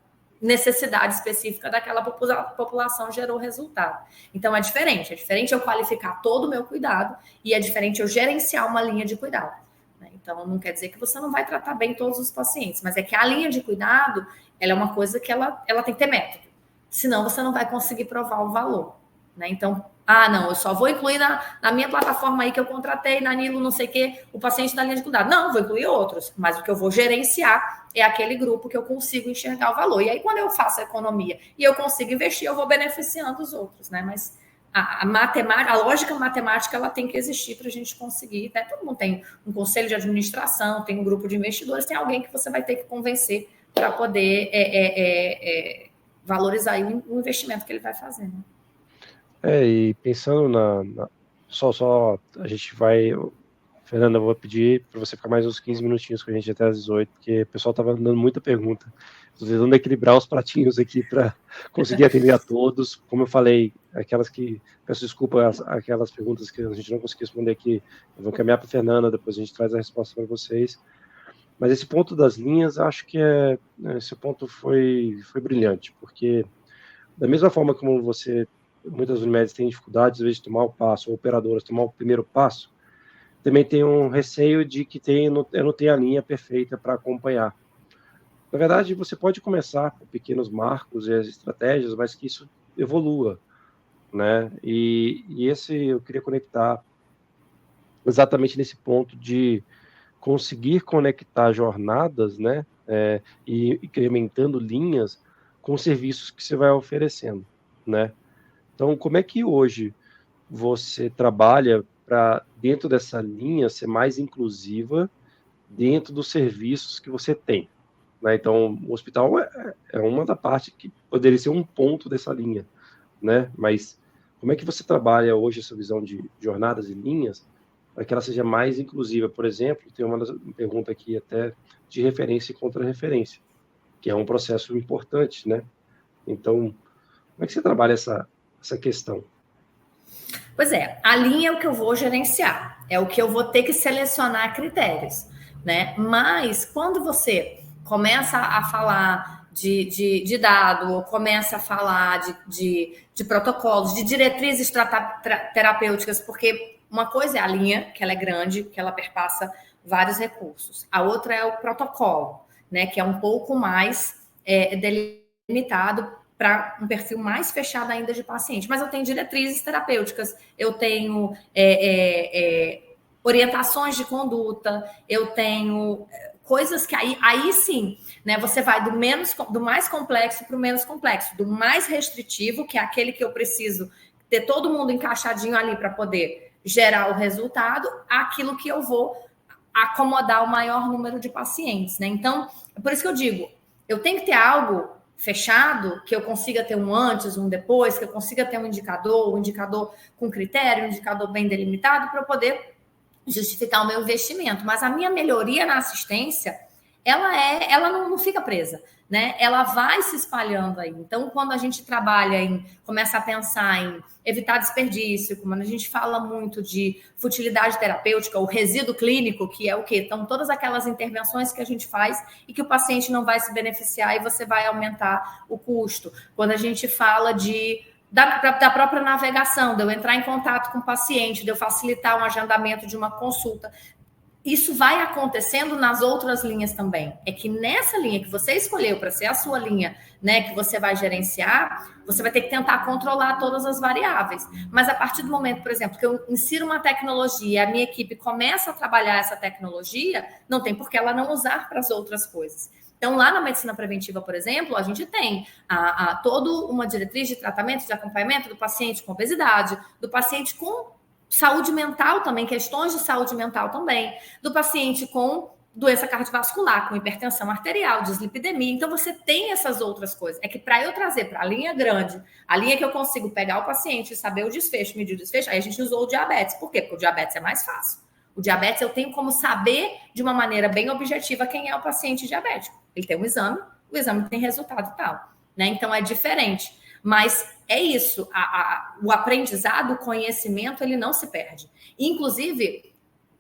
necessidade específica daquela população gerou resultado. Então, é diferente eu qualificar todo o meu cuidado e é diferente eu gerenciar uma linha de cuidado, né? Então, não quer dizer que você não vai tratar bem todos os pacientes, mas é que a linha de cuidado, ela é uma coisa que ela tem que ter método, senão você não vai conseguir provar o valor, né? Então, não, eu só vou incluir na minha plataforma aí que eu contratei, na Nilo, não sei o quê, o paciente da linha de cuidado. Não, vou incluir outros, mas o que eu vou gerenciar é aquele grupo que eu consigo enxergar o valor. E aí, quando eu faço a economia e eu consigo investir, eu vou beneficiando os outros, né? Mas a matemática, a lógica matemática, ela tem que existir para a gente conseguir, né? Todo mundo tem um conselho de administração, tem um grupo de investidores, tem alguém que você vai ter que convencer para poder valorizar aí o investimento que ele vai fazer, né? E pensando só a gente vai, Fernanda, eu vou pedir para você ficar mais uns 15 minutinhos com a gente até às 18, porque o pessoal estava dando muita pergunta. Estou tentando equilibrar os pratinhos aqui para conseguir atender a todos. Como eu falei, peço desculpa, aquelas perguntas que a gente não conseguiu responder aqui, eu vou encaminhar para a Fernanda, depois a gente traz a resposta para vocês. Mas esse ponto das linhas, acho que esse ponto foi brilhante, porque da mesma forma como você muitas Unimedes têm dificuldade, às vezes, de tomar o passo, ou operadoras tomar o primeiro passo, também tem um receio de que não tem a linha perfeita para acompanhar. Na verdade, você pode começar com pequenos marcos e as estratégias, mas que isso evolua, né? E esse eu queria conectar exatamente nesse ponto de conseguir conectar jornadas, né? E incrementando linhas com serviços que você vai oferecendo, né? Então, como é que hoje você trabalha para, dentro dessa linha, ser mais inclusiva dentro dos serviços que você tem, né? Então, o hospital é uma da parte que poderia ser um ponto dessa linha, né? Mas como é que você trabalha hoje essa visão de jornadas e linhas para que ela seja mais inclusiva? Por exemplo, tem uma pergunta aqui até de referência e contra-referência, que é um processo importante, né? Então, como é que você trabalha essa questão? Pois é, a linha é o que eu vou gerenciar, é o que eu vou ter que selecionar critérios, né? Mas quando você começa a falar de dado, ou começa a falar de protocolos, de diretrizes terapêuticas, porque uma coisa é a linha, que ela é grande, que ela perpassa vários recursos. A outra é o protocolo, né? Que é um pouco mais delimitado para um perfil mais fechado ainda de paciente. Mas eu tenho diretrizes terapêuticas, eu tenho orientações de conduta, eu tenho coisas que aí sim, né? Você vai do mais complexo para o menos complexo, do mais restritivo, que é aquele que eu preciso ter todo mundo encaixadinho ali para poder gerar o resultado, aquilo que eu vou acomodar o maior número de pacientes, né? Então, por isso que eu digo, eu tenho que ter algo fechado, que eu consiga ter um antes, um depois, que eu consiga ter um indicador com critério, um indicador bem delimitado para eu poder justificar o meu investimento. Mas a minha melhoria na assistência, ela não fica presa, né? Ela vai se espalhando aí. Então, quando a gente começa a pensar em evitar desperdício, quando a gente fala muito de futilidade terapêutica, o resíduo clínico, que é o quê? Então, todas aquelas intervenções que a gente faz e que o paciente não vai se beneficiar e você vai aumentar o custo. Quando a gente fala da própria navegação, de eu entrar em contato com o paciente, de eu facilitar um agendamento de uma consulta. Isso vai acontecendo nas outras linhas também. É que nessa linha que você escolheu para ser a sua linha, né, que você vai gerenciar, você vai ter que tentar controlar todas as variáveis. Mas a partir do momento, por exemplo, que eu insiro uma tecnologia, a minha equipe começa a trabalhar essa tecnologia, não tem por que ela não usar para as outras coisas. Então, lá na medicina preventiva, por exemplo, a gente tem toda uma diretriz de tratamento, de acompanhamento do paciente com obesidade, do paciente com saúde mental também, questões de saúde mental também, do paciente com doença cardiovascular, com hipertensão arterial, dislipidemia. Então, você tem essas outras coisas. É que para eu trazer para a linha grande, a linha que eu consigo pegar o paciente e saber o desfecho, medir o desfecho, aí a gente usou o diabetes. Por quê? Porque o diabetes é mais fácil. O diabetes eu tenho como saber de uma maneira bem objetiva quem é o paciente diabético. Ele tem um exame, o exame tem resultado e tal, né? Então, é diferente. Mas é isso, o aprendizado, o conhecimento, ele não se perde. Inclusive,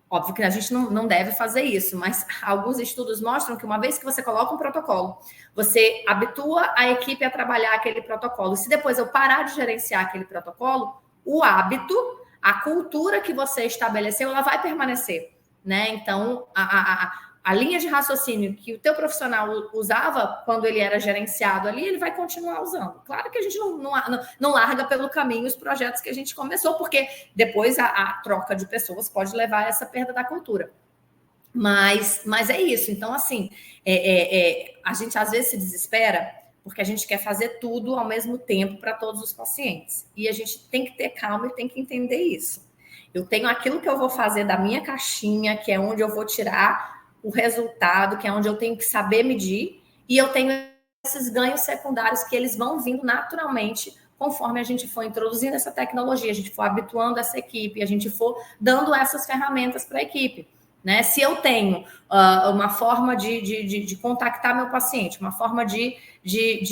óbvio que a gente não deve fazer isso, mas alguns estudos mostram que uma vez que você coloca um protocolo, você habitua a equipe a trabalhar aquele protocolo. Se depois eu parar de gerenciar aquele protocolo, o hábito, a cultura que você estabeleceu, ela vai permanecer, né? Então, a linha de raciocínio que o teu profissional usava quando ele era gerenciado ali, ele vai continuar usando. Claro que a gente não larga pelo caminho os projetos que a gente começou, porque depois a troca de pessoas pode levar a essa perda da cultura. Mas é isso. Então, assim, a gente às vezes se desespera porque a gente quer fazer tudo ao mesmo tempo para todos os pacientes. E a gente tem que ter calma e tem que entender isso. Eu tenho aquilo que eu vou fazer da minha caixinha, que é onde eu vou tirar o resultado, que é onde eu tenho que saber medir, e eu tenho esses ganhos secundários que eles vão vindo naturalmente conforme a gente for introduzindo essa tecnologia, a gente for habituando essa equipe, a gente for dando essas ferramentas para a equipe. Né? Se eu tenho uma forma de contactar meu paciente, uma forma de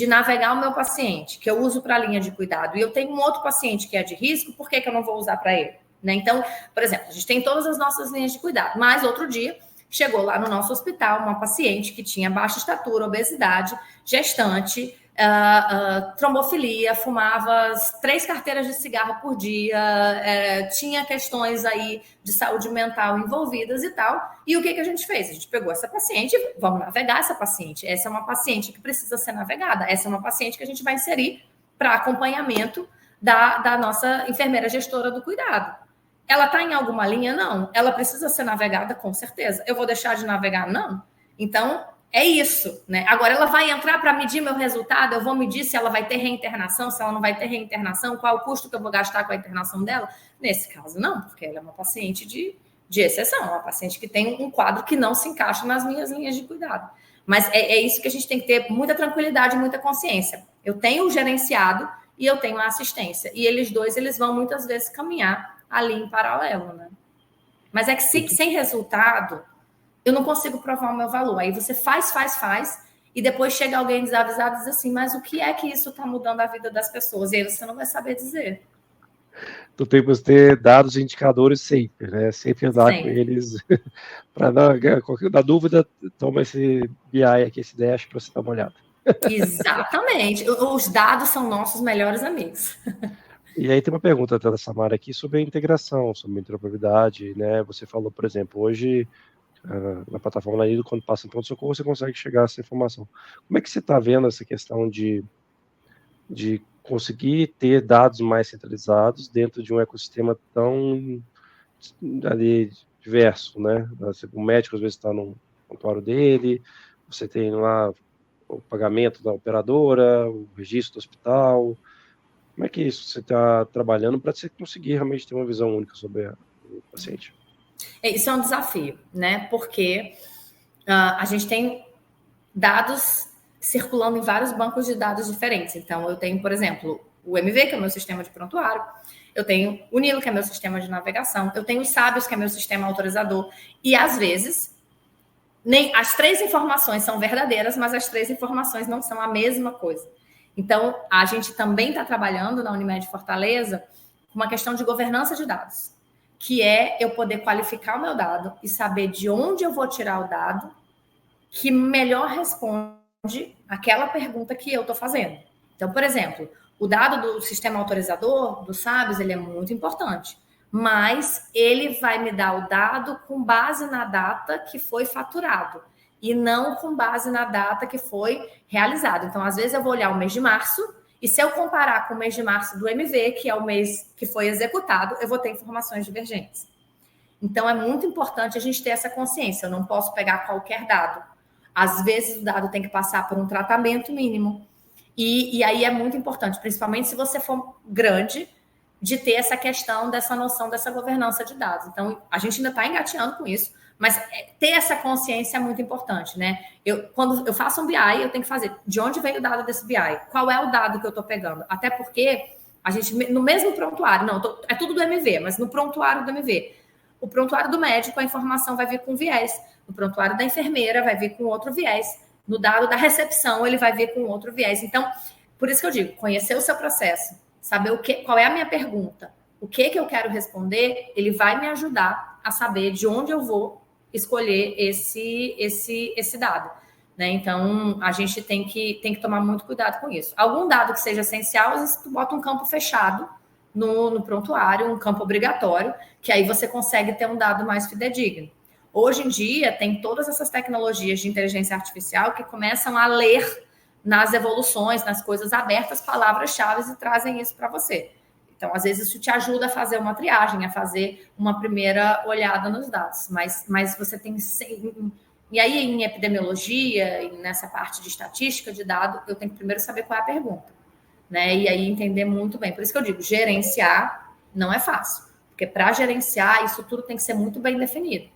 navegar o meu paciente, que eu uso para a linha de cuidado, e eu tenho um outro paciente que é de risco, por que eu não vou usar para ele? Né? Então, por exemplo, a gente tem todas as nossas linhas de cuidado, mas outro dia chegou lá no nosso hospital uma paciente que tinha baixa estatura, obesidade, gestante, trombofilia, fumava 3 carteiras de cigarro por dia, tinha questões aí de saúde mental envolvidas e tal. E o que a gente fez? A gente pegou essa paciente, vamos navegar essa paciente. Essa é uma paciente que precisa ser navegada. Essa é uma paciente que a gente vai inserir para acompanhamento da nossa enfermeira gestora do cuidado. Ela está em alguma linha? Não. Ela precisa ser navegada? Com certeza. Eu vou deixar de navegar? Não. Então, é isso, né? Agora, ela vai entrar para medir meu resultado, eu vou medir se ela vai ter reinternação, se ela não vai ter reinternação, qual o custo que eu vou gastar com a internação dela? Nesse caso, não, porque ela é uma paciente de exceção, uma paciente que tem um quadro que não se encaixa nas minhas linhas de cuidado. Mas é isso que a gente tem que ter muita tranquilidade, muita consciência. Eu tenho o gerenciado e eu tenho a assistência. E eles dois, eles vão muitas vezes caminhar ali em paralelo, né? Mas é que sem resultado, eu não consigo provar o meu valor. Aí você faz, e depois chega alguém desavisado e diz assim, mas o que é que isso está mudando a vida das pessoas? E aí você não vai saber dizer. Então temos que ter dados e indicadores sempre, né? Sempre andar com eles para na dúvida, toma esse BI aqui, esse dash para você dar uma olhada. Exatamente. Os dados são nossos melhores amigos. E aí tem uma pergunta da Samara aqui sobre a integração, sobre a interoperabilidade, né? Você falou, por exemplo, hoje na plataforma da Nido, quando passa em ponto-socorro, você consegue chegar a essa informação. Como é que você está vendo essa questão de conseguir ter dados mais centralizados dentro de um ecossistema tão ali diverso, né? O médico às vezes está no prontuário dele, você tem lá o pagamento da operadora, o registro do hospital. Como é que isso você está trabalhando para você conseguir realmente ter uma visão única sobre o paciente? Isso é um desafio, né? Porque a gente tem dados circulando em vários bancos de dados diferentes. Então, eu tenho, por exemplo, o MV, que é o meu sistema de prontuário, eu tenho o Nilo, que é meu sistema de navegação, eu tenho os Sábios, que é meu sistema autorizador, e às vezes nem as 3 informações são verdadeiras, mas as 3 informações não são a mesma coisa. Então, a gente também está trabalhando na Unimed Fortaleza com uma questão de governança de dados, que é eu poder qualificar o meu dado e saber de onde eu vou tirar o dado que melhor responde aquela pergunta que eu estou fazendo. Então, por exemplo, o dado do sistema autorizador, do SABS, ele é muito importante, mas ele vai me dar o dado com base na data que foi faturado e não com base na data que foi realizado. Então, às vezes eu vou olhar o mês de março e se eu comparar com o mês de março do MV, que é o mês que foi executado, eu vou ter informações divergentes. Então, é muito importante a gente ter essa consciência. Eu não posso pegar qualquer dado. Às vezes, o dado tem que passar por um tratamento mínimo. E aí é muito importante, principalmente se você for grande, de ter essa questão dessa noção dessa governança de dados. Então, a gente ainda está engateando com isso, mas ter essa consciência é muito importante, né? Quando eu faço um BI, eu tenho que fazer de onde veio o dado desse BI, qual é o dado que eu estou pegando. Até porque a gente, no mesmo prontuário, é tudo do MV, mas no prontuário do MV, o prontuário do médico, a informação vai vir com viés, no prontuário da enfermeira vai vir com outro viés, no dado da recepção ele vai vir com outro viés. Então, por isso que eu digo, conhecer o seu processo, saber qual é a minha pergunta, o que eu quero responder, ele vai me ajudar a saber de onde eu vou escolher esse dado. Né? Então, a gente tem que tomar muito cuidado com isso. Algum dado que seja essencial, às vezes tu bota um campo fechado no prontuário, um campo obrigatório, que aí você consegue ter um dado mais fidedigno. Hoje em dia, tem todas essas tecnologias de inteligência artificial que começam a ler nas evoluções, nas coisas abertas, palavras-chave e trazem isso para você. Então, às vezes, isso te ajuda a fazer uma triagem, a fazer uma primeira olhada nos dados. Mas você tem... E aí, em epidemiologia, e nessa parte de estatística de dado, eu tenho que primeiro saber qual é a pergunta. Né? E aí, entender muito bem. Por isso que eu digo, gerenciar não é fácil. Porque para gerenciar, isso tudo tem que ser muito bem definido.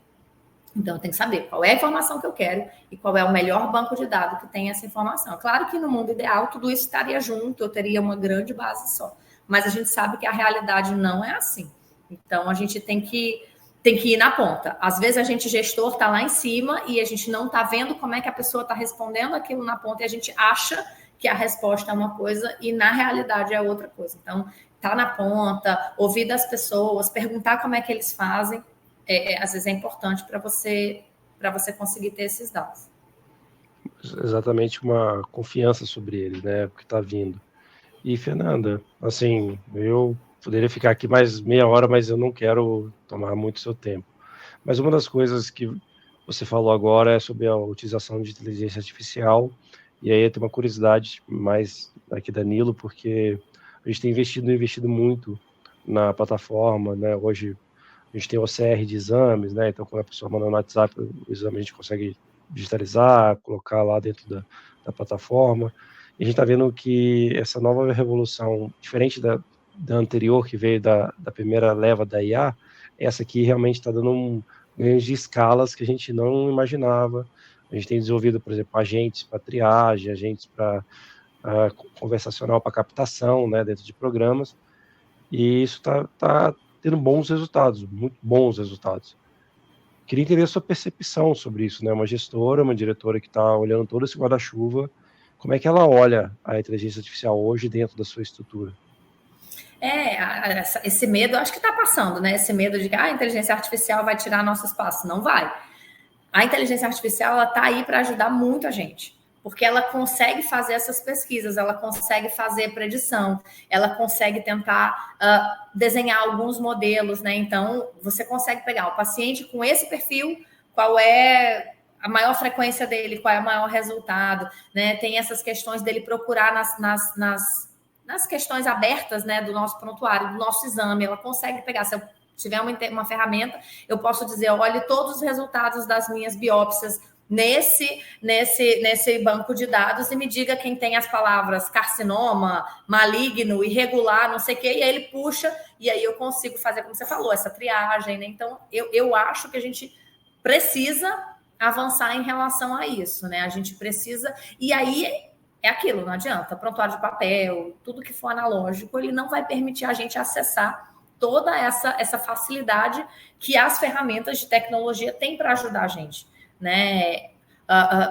Então, eu tenho que saber qual é a informação que eu quero e qual é o melhor banco de dados que tem essa informação. Claro que no mundo ideal, tudo isso estaria junto, eu teria uma grande base só. Mas a gente sabe que a realidade não é assim. Então, a gente tem que ir na ponta. Às vezes, a gente, gestor, está lá em cima e a gente não está vendo como é que a pessoa está respondendo aquilo na ponta e a gente acha que a resposta é uma coisa e, na realidade, é outra coisa. Então, tá na ponta, ouvir das pessoas, perguntar como é que eles fazem, às vezes é importante para você conseguir ter esses dados. exatamente uma confiança sobre ele, né, o que está vindo. E, Fernanda, assim, eu poderia ficar aqui mais meia hora, mas eu não quero tomar muito seu tempo. Mas uma das coisas que você falou agora é sobre a utilização de inteligência artificial, e aí eu tenho uma curiosidade mais aqui da Nilo, porque a gente tem investido muito na plataforma, né? Hoje a gente tem o OCR de exames, né? Então, quando a pessoa manda no WhatsApp o exame, a gente consegue digitalizar, colocar lá dentro da plataforma. E a gente está vendo que essa nova revolução, diferente da anterior, que veio da primeira leva da IA, essa aqui realmente está dando ganhos de escalas que a gente não imaginava. A gente tem desenvolvido, por exemplo, agentes para triagem, agentes para conversacional para captação, né, dentro de programas. E isso está tendo bons resultados, muito bons resultados. Queria entender a sua percepção sobre isso, né? Uma gestora, uma diretora que está olhando todo esse guarda-chuva, como é que ela olha a inteligência artificial hoje dentro da sua estrutura? Esse medo, acho que está passando, né? Esse medo de que a inteligência artificial vai tirar nosso espaço. Não vai. A inteligência artificial, ela está aí para ajudar muito a gente, porque ela consegue fazer essas pesquisas, ela consegue fazer predição, ela consegue tentar desenhar alguns modelos, né? Então, você consegue pegar o paciente com esse perfil, qual é a maior frequência dele, qual é o maior resultado, né? Tem essas questões dele procurar nas questões abertas, né, do nosso prontuário, do nosso exame, ela consegue pegar. Se eu tiver uma ferramenta, eu posso dizer, olhe todos os resultados das minhas biópsias nesse banco de dados e me diga quem tem as palavras carcinoma, maligno, irregular, não sei o quê, e aí ele puxa, e aí eu consigo fazer, como você falou, essa triagem, né? Então, eu acho que a gente precisa avançar em relação a isso, né? A gente precisa, e aí é aquilo, não adianta, prontuário de papel, tudo que for analógico, ele não vai permitir a gente acessar toda essa facilidade que as ferramentas de tecnologia têm para ajudar a gente, né?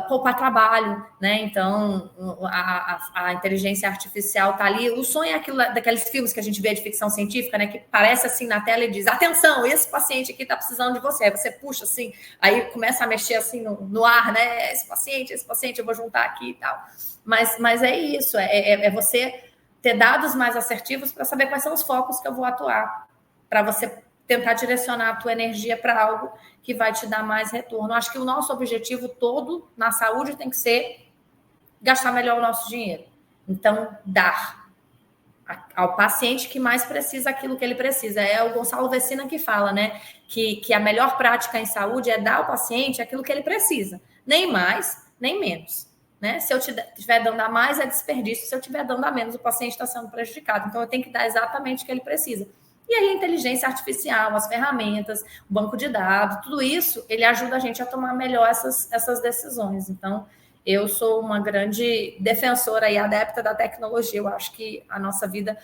Poupar trabalho, né? Então, a inteligência artificial tá ali. O sonho é aquilo daqueles filmes que a gente vê de ficção científica, né? Que parece assim na tela e diz: atenção, esse paciente aqui está precisando de você. Aí você puxa assim, aí começa a mexer assim no ar, né? Esse paciente, eu vou juntar aqui e tal. Mas é isso, é você ter dados mais assertivos para saber quais são os focos que eu vou atuar, para você tentar direcionar a tua energia para algo que vai te dar mais retorno. Acho que o nosso objetivo todo na saúde tem que ser gastar melhor o nosso dinheiro. Então, dar ao paciente que mais precisa aquilo que ele precisa. É o Gonçalo Vecina que fala, né? Que a melhor prática em saúde é dar ao paciente aquilo que ele precisa. Nem mais, nem menos. Né? Se eu estiver dando a mais, é desperdício. Se eu estiver dando a menos, o paciente está sendo prejudicado. Então, eu tenho que dar exatamente o que ele precisa. E aí, a inteligência artificial, as ferramentas, o banco de dados, tudo isso, ele ajuda a gente a tomar melhor essas decisões. Então, eu sou uma grande defensora e adepta da tecnologia. Eu acho que a nossa vida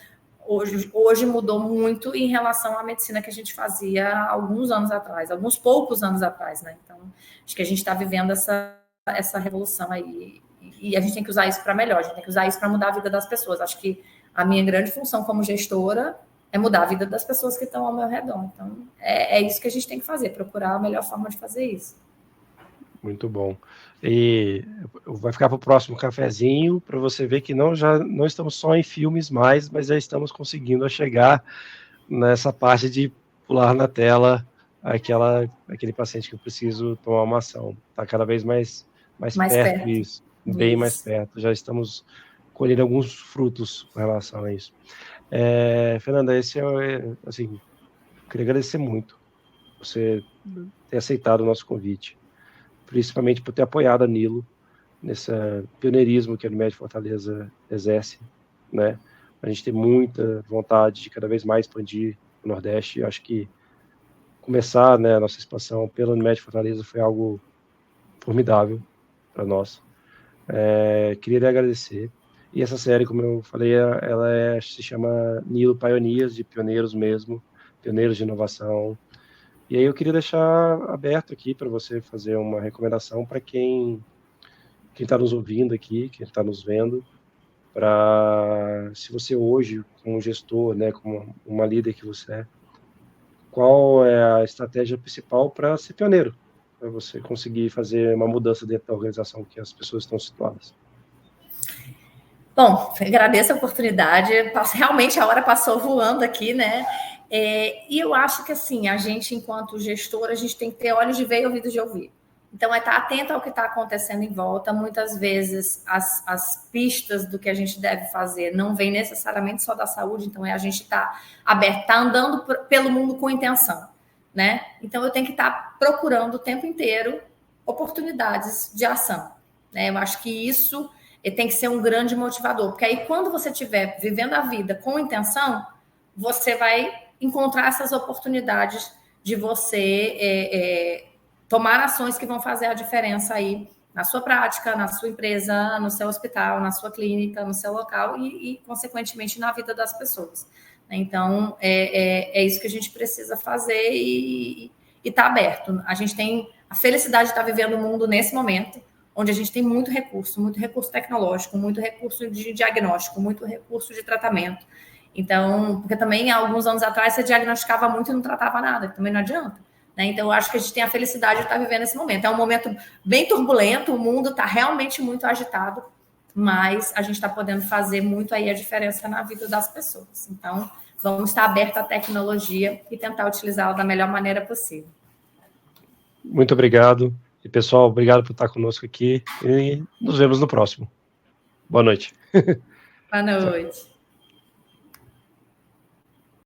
hoje mudou muito em relação à medicina que a gente fazia há alguns anos atrás, alguns poucos anos atrás, né? Então, acho que a gente está vivendo essa revolução aí. E a gente tem que usar isso para melhor, a gente tem que usar isso para mudar a vida das pessoas. Acho que a minha grande função como gestora é mudar a vida das pessoas que estão ao meu redor. Então, é isso que a gente tem que fazer, procurar a melhor forma de fazer isso. Muito bom. E vai ficar para o próximo cafezinho, para você ver que já não estamos só em filmes mais, mas já estamos conseguindo chegar nessa parte de pular na tela aquele paciente que eu preciso tomar uma ação. Está cada vez mais perto disso, bem mais perto. Já estamos colhendo alguns frutos com relação a isso. Fernanda, assim, queria agradecer muito você ter aceitado o nosso convite, principalmente por ter apoiado a Nilo nesse pioneirismo que a Unimed Fortaleza exerce, né? A gente tem muita vontade de cada vez mais expandir o Nordeste. Eu acho que começar, né, a nossa expansão pela Unimed Fortaleza foi algo formidável para nós. Queria lhe agradecer. E essa série, como eu falei, ela se chama Nilo Pioneers, de pioneiros mesmo, pioneiros de inovação. E aí eu queria deixar aberto aqui para você fazer uma recomendação para quem está nos ouvindo aqui, quem está nos vendo, para se você hoje, como gestor, né, como uma líder que você é, qual é a estratégia principal para ser pioneiro, para você conseguir fazer uma mudança dentro da organização que as pessoas estão situadas. Bom, agradeço a oportunidade. Realmente a hora passou voando aqui, né? E eu acho que, assim, a gente, enquanto gestor, a gente tem que ter olhos de ver e ouvidos de ouvir. Então, é estar atento ao que está acontecendo em volta. Muitas vezes, as pistas do que a gente deve fazer não vêm necessariamente só da saúde. Então, a gente está aberto, está andando pelo mundo com intenção, né? Então, eu tenho que estar procurando o tempo inteiro oportunidades de ação, né? Eu acho que isso tem que ser um grande motivador, porque aí, quando você estiver vivendo a vida com intenção, você vai encontrar essas oportunidades de você tomar ações que vão fazer a diferença aí na sua prática, na sua empresa, no seu hospital, na sua clínica, no seu local e consequentemente, na vida das pessoas. Então, é isso que a gente precisa fazer e tá aberto. A gente tem a felicidade de estar vivendo o mundo nesse momento, onde a gente tem muito recurso tecnológico, muito recurso de diagnóstico, muito recurso de tratamento. Então, porque também, há alguns anos atrás, você diagnosticava muito e não tratava nada, também não adianta. Né? Então, eu acho que a gente tem a felicidade de estar vivendo esse momento. É um momento bem turbulento, o mundo está realmente muito agitado, mas a gente está podendo fazer muito aí a diferença na vida das pessoas. Então, vamos estar abertos à tecnologia e tentar utilizá-la da melhor maneira possível. Muito obrigado. E, pessoal, obrigado por estar conosco aqui e nos vemos no próximo. Boa noite. Boa noite.